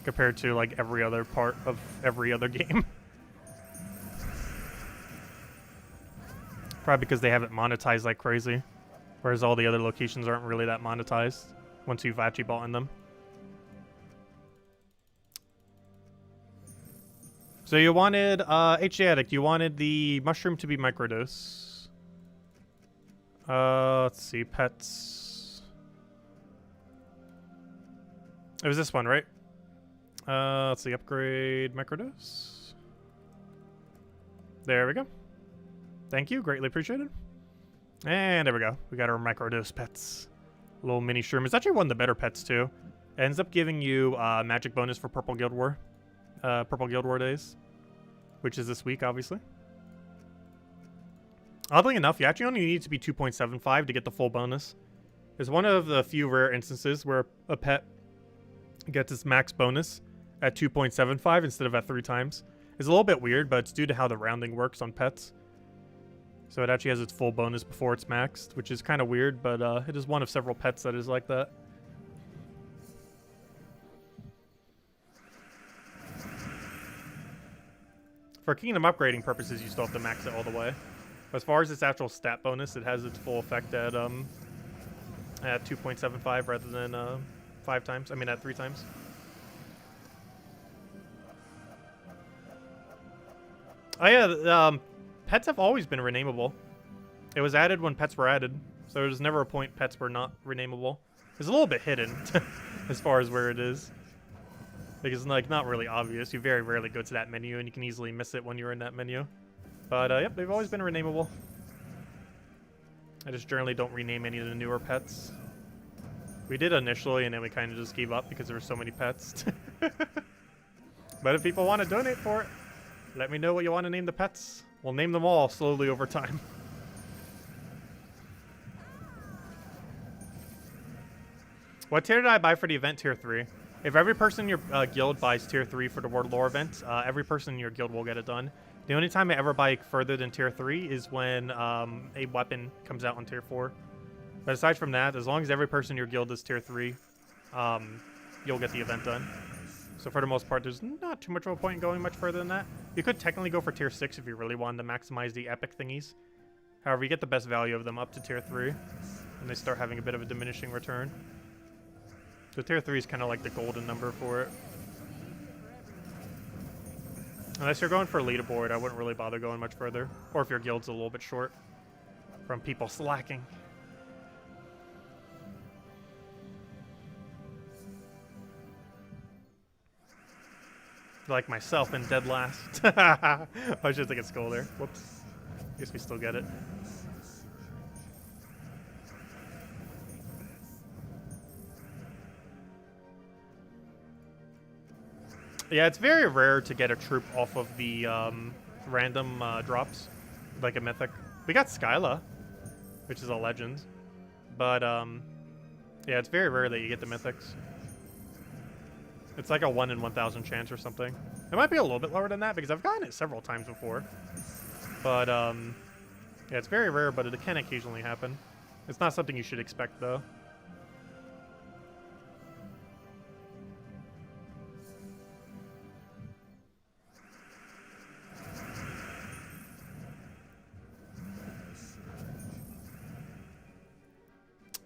compared to like every other part of every other game. Probably because they have it monetized like crazy, whereas all the other locations aren't really that monetized once you've actually bought in them. So you wanted HJ Addict, you wanted the mushroom to be microdose. Let's see, pets. It was this one, right? Let's see, upgrade microdose. There we go. Thank you, greatly appreciated. And there we go. We got our microdose pets. Little mini shroom. It's actually one of the better pets too. It ends up giving you magic bonus for Purple Guild War. Purple Guild War days. Which is this week, obviously. Oddly enough, you actually only need to be 2.75 to get the full bonus. It's one of the few rare instances where a pet gets its max bonus at 2.75 instead of at 3 times. It's a little bit weird, but it's due to how the rounding works on pets. So it actually has its full bonus before it's maxed, which is kind of weird, but it is one of several pets that is like that. For kingdom upgrading purposes, you still have to max it all the way. But as far as its actual stat bonus, it has its full effect at 2.75 rather than 5 times. I mean, at 3 times. Oh yeah, pets have always been renameable. It was added when pets were added, so there was never a point pets were not renameable. It's a little bit hidden as far as where it is. Like, it's like not really obvious. You very rarely go to that menu, and you can easily miss it when you're in that menu. But yep, they've always been renameable. I just generally don't rename any of the newer pets. We did initially, and then we kind of just gave up because there were so many pets. But if people want to donate for it, let me know what you want to name the pets. We'll name them all slowly over time. What tier did I buy for the event? Tier 3. If every person in your guild buys tier 3 for the World Lore event, every person in your guild will get it done. The only time I ever buy further than tier 3 is when a weapon comes out on tier 4. But aside from that, as long as every person in your guild is tier 3, you'll get the event done. So for the most part, there's not too much of a point in going much further than that. You could technically go for tier 6 if you really wanted to maximize the epic thingies. However, you get the best value of them up to tier 3, and they start having a bit of a diminishing return. So tier 3 is kind of like the golden number for it. Unless you're going for a leaderboard, I wouldn't really bother going much further. Or if your guild's a little bit short from people slacking. Like myself in dead last. I was just thinking skull there. Whoops. Guess we still get it. Yeah, it's very rare to get a troop off of the random drops, like a mythic. We got Skyla, which is a legend, but yeah, it's very rare that you get the mythics. It's like a 1 in 1,000 chance or something. It might be a little bit lower than that because I've gotten it several times before, but yeah, it's very rare, but it can occasionally happen. It's not something you should expect though.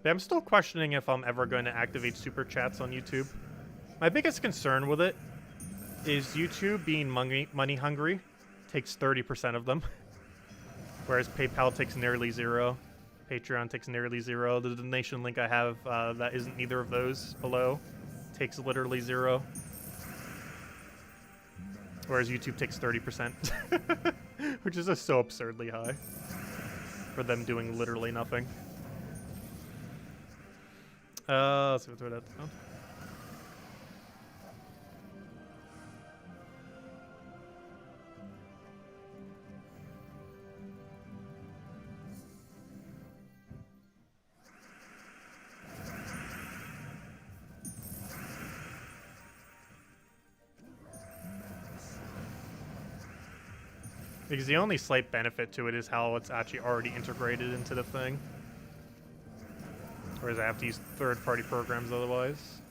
Yeah, I'm still questioning if I'm ever going to activate super chats on YouTube. My biggest concern with it is YouTube being money hungry takes 30% of them, whereas PayPal takes nearly 0. Patreon takes nearly 0. The donation link I have that isn't either of those below takes literally 0, whereas YouTube takes 30%, which is just so absurdly high for them doing literally nothing. Let's see what's that. Oh. Because the only slight benefit to it is how it's actually already integrated into the thing. Whereas I have to use third-party programs otherwise.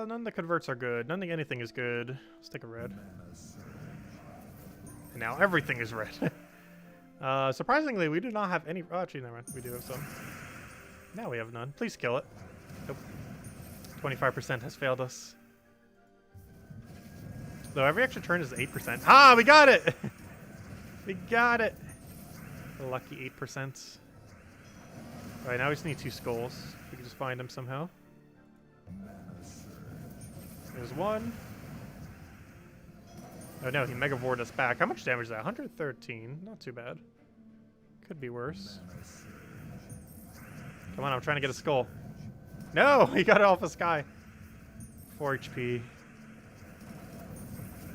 None of the converts are good. None of anything is good. Let's take a red. And now everything is red. Surprisingly, we do not have any. Oh, actually, never mind. We do have some. Now we have none. Please kill it. Nope. 25% has failed us. Though every extra turn is 8%. Ah, we got it! We got it! The lucky 8%. Alright, now we just need 2 skulls. We can just find them somehow. There's one. Oh no, he Megavored us back. How much damage is that? 113. Not too bad. Could be worse. Come on, I'm trying to get a skull. No! He got it off the sky. 4 HP.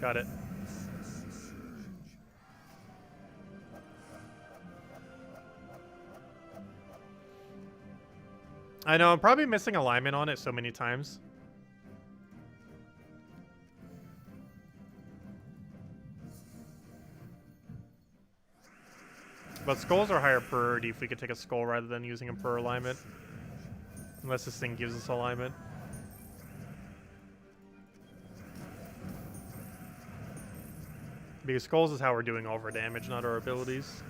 Got it. I know, I'm probably missing alignment on it so many times. But skulls are higher priority if we could take a skull rather than using them per alignment. Unless this thing gives us alignment. Because skulls is how we're doing all of our damage, not our abilities.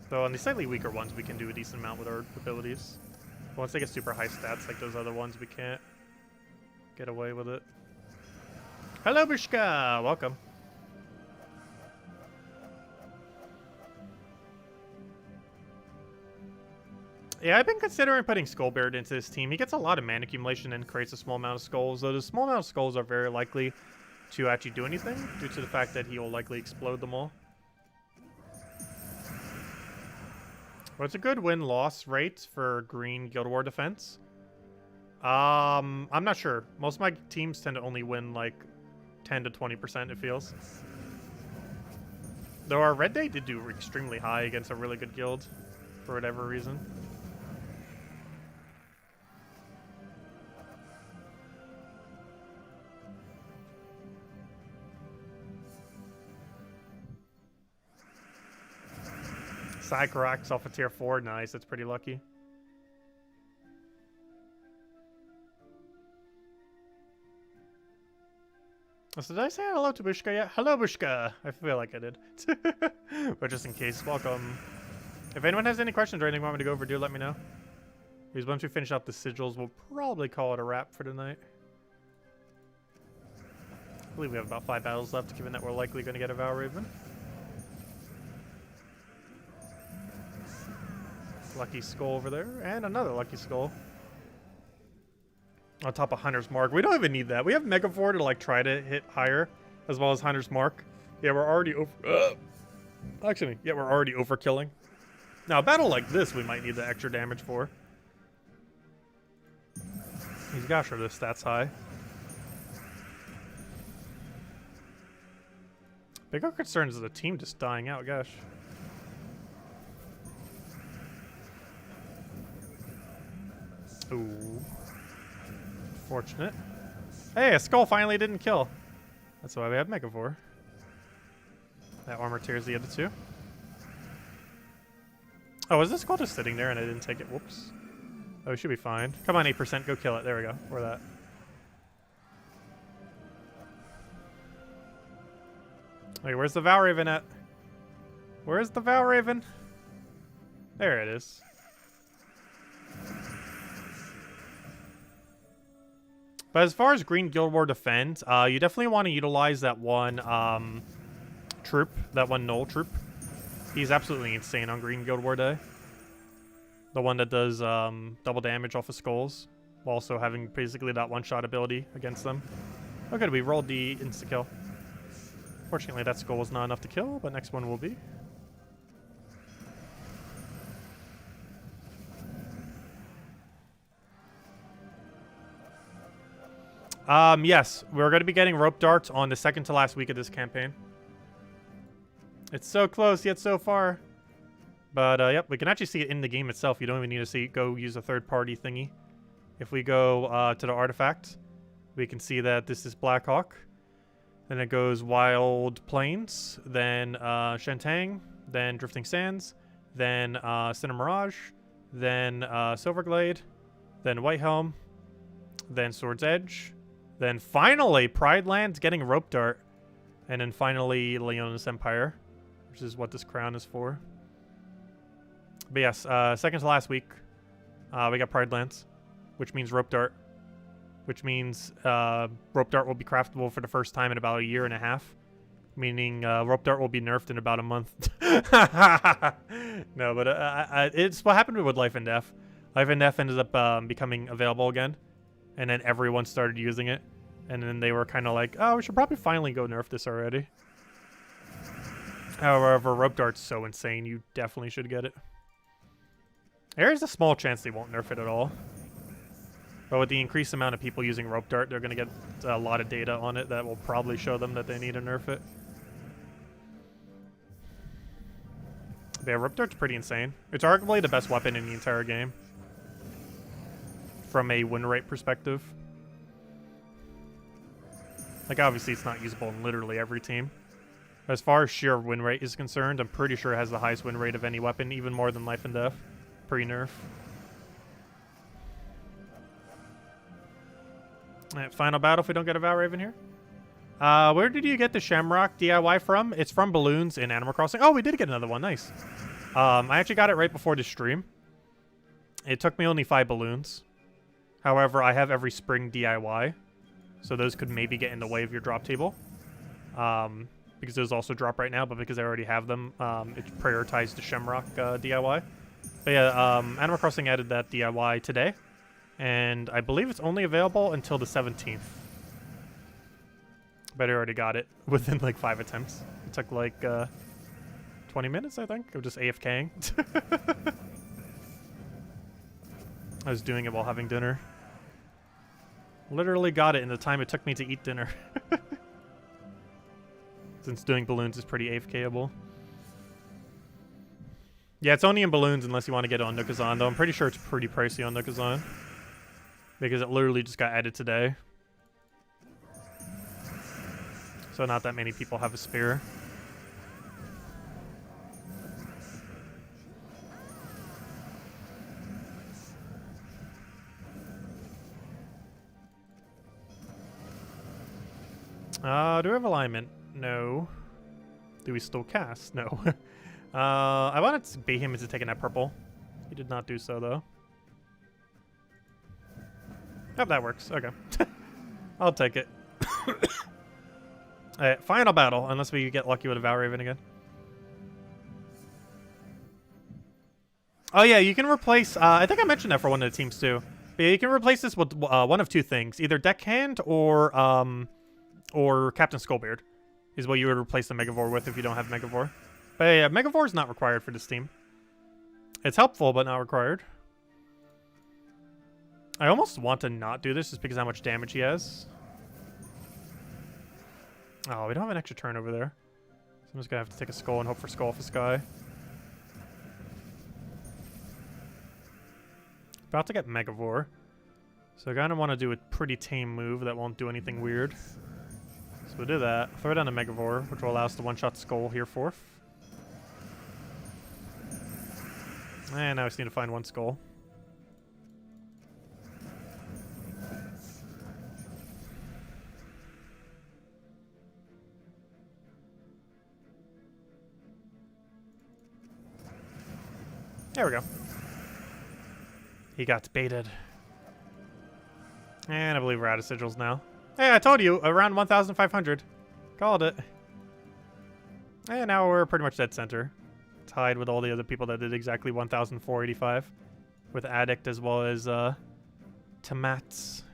Though on the slightly weaker ones, we can do a decent amount with our abilities. But once they get super high stats like those other ones, we can't get away with it. Hello, Bushka! Welcome. Yeah, I've been considering putting Skullbeard into this team. He gets a lot of mana accumulation and creates a small amount of skulls, though the small amount of skulls are very likely to actually do anything, due to the fact that he will likely explode them all. Well, it's a good win-loss rate for green Guild War defense. I'm not sure. Most of my teams tend to only win like 10 to 20%, it feels. Though our red day did do extremely high against a really good guild, for whatever reason. Cyclorax off of tier 4, nice, that's pretty lucky. So did I say hello to Bushka yet? Hello, Bushka! I feel like I did. But just in case, welcome. If anyone has any questions or anything you want me to go over, do let me know. Because once we finish out the sigils, we'll probably call it a wrap for tonight. I believe we have about 5 battles left, given that we're likely going to get a Valraven. Lucky skull over there, and another lucky skull. On top of Hunter's Mark. We don't even need that. We have Megafor to like try to hit higher, as well as Hunter's Mark. Yeah, we're already over... Actually, yeah, we're already overkilling. Now, a battle like this, we might need the extra damage for. He's got sure this stats high. Bigger concern is the team just dying out, gosh. Ooh. Fortunate. Hey, a skull finally didn't kill. That's why we have Megafor. That armor tears the other two. Oh, is this skull just sitting there and I didn't take it? Whoops. Oh, we should be fine. Come on, 8%. Go kill it. There we go. Or that. Wait, where's the Valraven at? Where's the Valraven? There it is. But as far as Green Guild War defense, you definitely want to utilize that one troop, that one Null troop. He's absolutely insane on Green Guild War Day. The one that does double damage off of skulls, while also having basically that one-shot ability against them. Oh good, we rolled the insta-kill. Fortunately, that skull was not enough to kill, but next one will be. Yes, we're going to be getting rope darts on the second to last week of this campaign. It's so close, yet so far. But, yep, we can actually see it in the game itself. You don't even need to go use a third-party thingy. If we go to the artifact, we can see that this is Blackhawk. Then it goes Wild Plains, then Shantang, then Drifting Sands, then Sinner Mirage, then Silverglade, then Whitehelm, then Sword's Edge, then finally Pride Lands getting Rope Dart, and then finally Leonis Empire, which is what this crown is for. But yes, second to last week, we got Pride Lands, which means Rope Dart. Which means Rope Dart will be craftable for the first time in about a year and a half. Meaning Rope Dart will be nerfed in about a month. No, but it's what happened with Life and Death. Life and Death ended up becoming available again. And then everyone started using it. And then they were kind of like, oh, we should probably finally go nerf this already. However, Rope Dart's so insane, you definitely should get it. There's a small chance they won't nerf it at all. But with the increased amount of people using Rope Dart, they're going to get a lot of data on it that will probably show them that they need to nerf it. But yeah, Rope Dart's pretty insane. It's arguably the best weapon in the entire game. From a win rate perspective. Like, obviously it's not usable in literally every team. As far as sheer win rate is concerned, I'm pretty sure it has the highest win rate of any weapon, even more than Life and Death. Pre-nerf. Alright, final battle if we don't get a Valraven here. Where did you get the Shamrock DIY from? It's from Balloons in Animal Crossing. Oh, we did get another one. Nice. I actually got it right before the stream. It took me only 5 balloons. However, I have every spring DIY. So those could maybe get in the way of your drop table. Because those also drop right now, but because I already have them, it's prioritized the Shamrock DIY. But yeah, Animal Crossing added that DIY today. And I believe it's only available until the 17th. But I already got it within like 5 attempts. It took like 20 minutes, I think, of just AFKing. I was doing it while having dinner. Literally got it in the time it took me to eat dinner. Since doing balloons is pretty AFKable. Yeah, it's only in balloons unless you want to get it on Nookazon, though. I'm pretty sure it's pretty pricey on Nookazon. Because it literally just got added today. So not that many people have a spear. Do we have alignment? No. Do we still cast? No. I wanted to bait him into taking that purple. He did not do so, though. Oh, that works. Okay. I'll take it. Alright, final battle, unless we get lucky with a Valraven again. Oh yeah, you can replace, I think I mentioned that for one of the teams too. But yeah, you can replace this with one of two things. Either Deckhand or Captain Skullbeard is what you would replace the Megavore with if you don't have Megavore. But yeah, Megavore is not required for this team. It's helpful, but not required. I almost want to not do this just because of how much damage he has. Oh, we don't have an extra turn over there. So I'm just going to have to take a skull and hope for skull for Sky. About to get Megavore. So I kind of want to do a pretty tame move that won't do anything weird. So we'll do that. Throw down a Megavore, which will allow us to one-shot skull here forth. And now we just need to find one skull. There we go. He got baited. And I believe we're out of sigils now. Hey, I told you, around 1,500. Called it. And now we're pretty much dead center. Tied with all the other people that did exactly 1,485. With Addict as well as Tomats.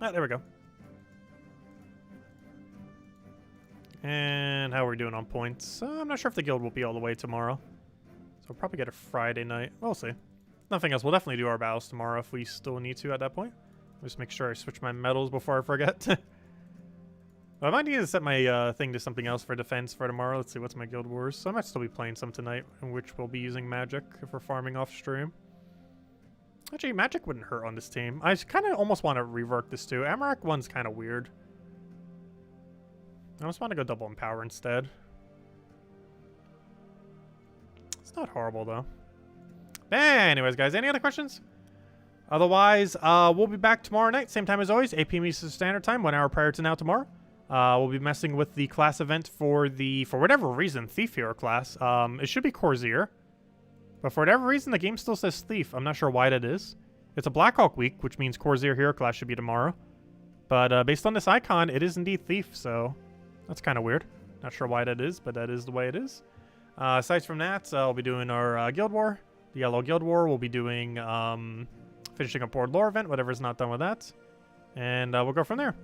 Ah, there we go. And how are we doing on points? I'm not sure if the guild will be all the way tomorrow. So we'll probably get a Friday night. We'll see. Nothing else. We'll definitely do our battles tomorrow if we still need to at that point. Just make sure I switch my medals before I forget. I might need to set my thing to something else for defense for tomorrow. Let's see, what's my Guild Wars? So I might still be playing some tonight, in which we'll be using magic if we're farming off stream. Actually, magic wouldn't hurt on this team. I kind of almost want to rework this too. Amarak one's kind of weird. I almost want to go double empower instead. It's not horrible though. Anyways, guys, any other questions? Otherwise, we'll be back tomorrow night, same time as always, 8 p.m. Eastern Standard Time, 1 hour prior to now tomorrow. We'll be messing with the class event for the, for whatever reason, Thief Hero class. It should be Corsair, but for whatever reason, the game still says Thief. I'm not sure why that is. It's a Blackhawk week, which means Corsair Hero class should be tomorrow. But based on this icon, it is indeed Thief, so that's kind of weird. Not sure why that is, but that is the way it is. Aside from that, we'll be doing our Guild War. The Yellow Guild War. We'll be doing, finishing up Board Lore event, whatever's not done with that. And we'll go from there.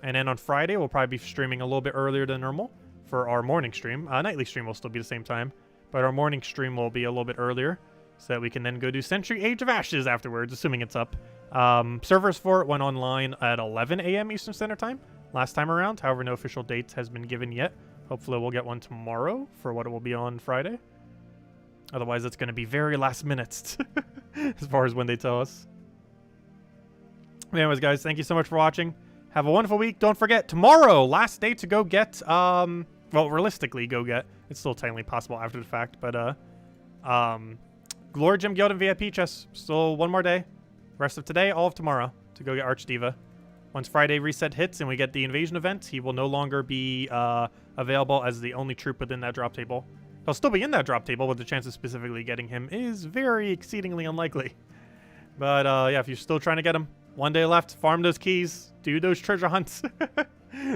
And then on Friday, we'll probably be streaming a little bit earlier than normal for our morning stream. Nightly stream will still be the same time, but our morning stream will be a little bit earlier so that we can then go do Century Age of Ashes afterwards, assuming it's up. Servers for it went online at 11 a.m. Eastern Standard Time last time around. However, no official date has been given yet. Hopefully we'll get one tomorrow for what it will be on Friday. Otherwise, it's going to be very last minute as far as when they tell us. Anyways, guys, thank you so much for watching. Have a wonderful week. Don't forget, tomorrow, last day to go get, well, realistically go get. It's still technically possible after the fact, but, Glory Gem Guild and VIP chests. Still one more day. Rest of today, all of tomorrow to go get Archdiva. Once Friday reset hits and we get the invasion event, he will no longer be available as the only troop within that drop table. He'll still be in that drop table, but the chance of specifically getting him is very exceedingly unlikely. But yeah, if you're still trying to get him, one day left, farm those keys, do those treasure hunts.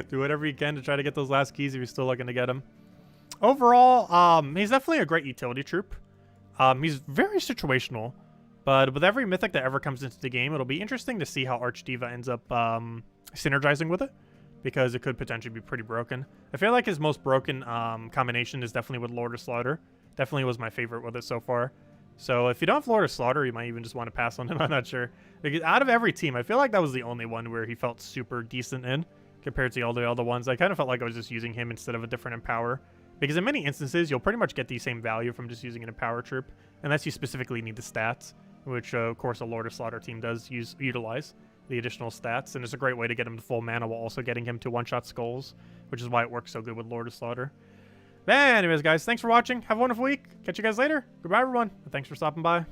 Do whatever you can to try to get those last keys if you're still looking to get them. Overall, he's definitely a great utility troop. He's very situational, but with every mythic that ever comes into the game, it'll be interesting to see how Archdiva ends up synergizing with it, because it could potentially be pretty broken. I feel like his most broken combination is definitely with Lord of Slaughter. Definitely was my favorite with it so far. So if you don't have Lord of Slaughter, you might even just want to pass on him. I'm not sure. Because out of every team, I feel like that was the only one where he felt super decent in compared to all the other ones. I kind of felt like I was just using him instead of a different Empower. Because in many instances, you'll pretty much get the same value from just using an Empower troop, unless you specifically need the stats, which of course a Lord of Slaughter team does utilize the additional stats, and it's a great way to get him to full mana while also getting him to one-shot skulls, which is why it works so good with Lord of Slaughter. But anyways, guys, thanks for watching. Have a wonderful week. Catch you guys later. Goodbye, everyone. Thanks for stopping by.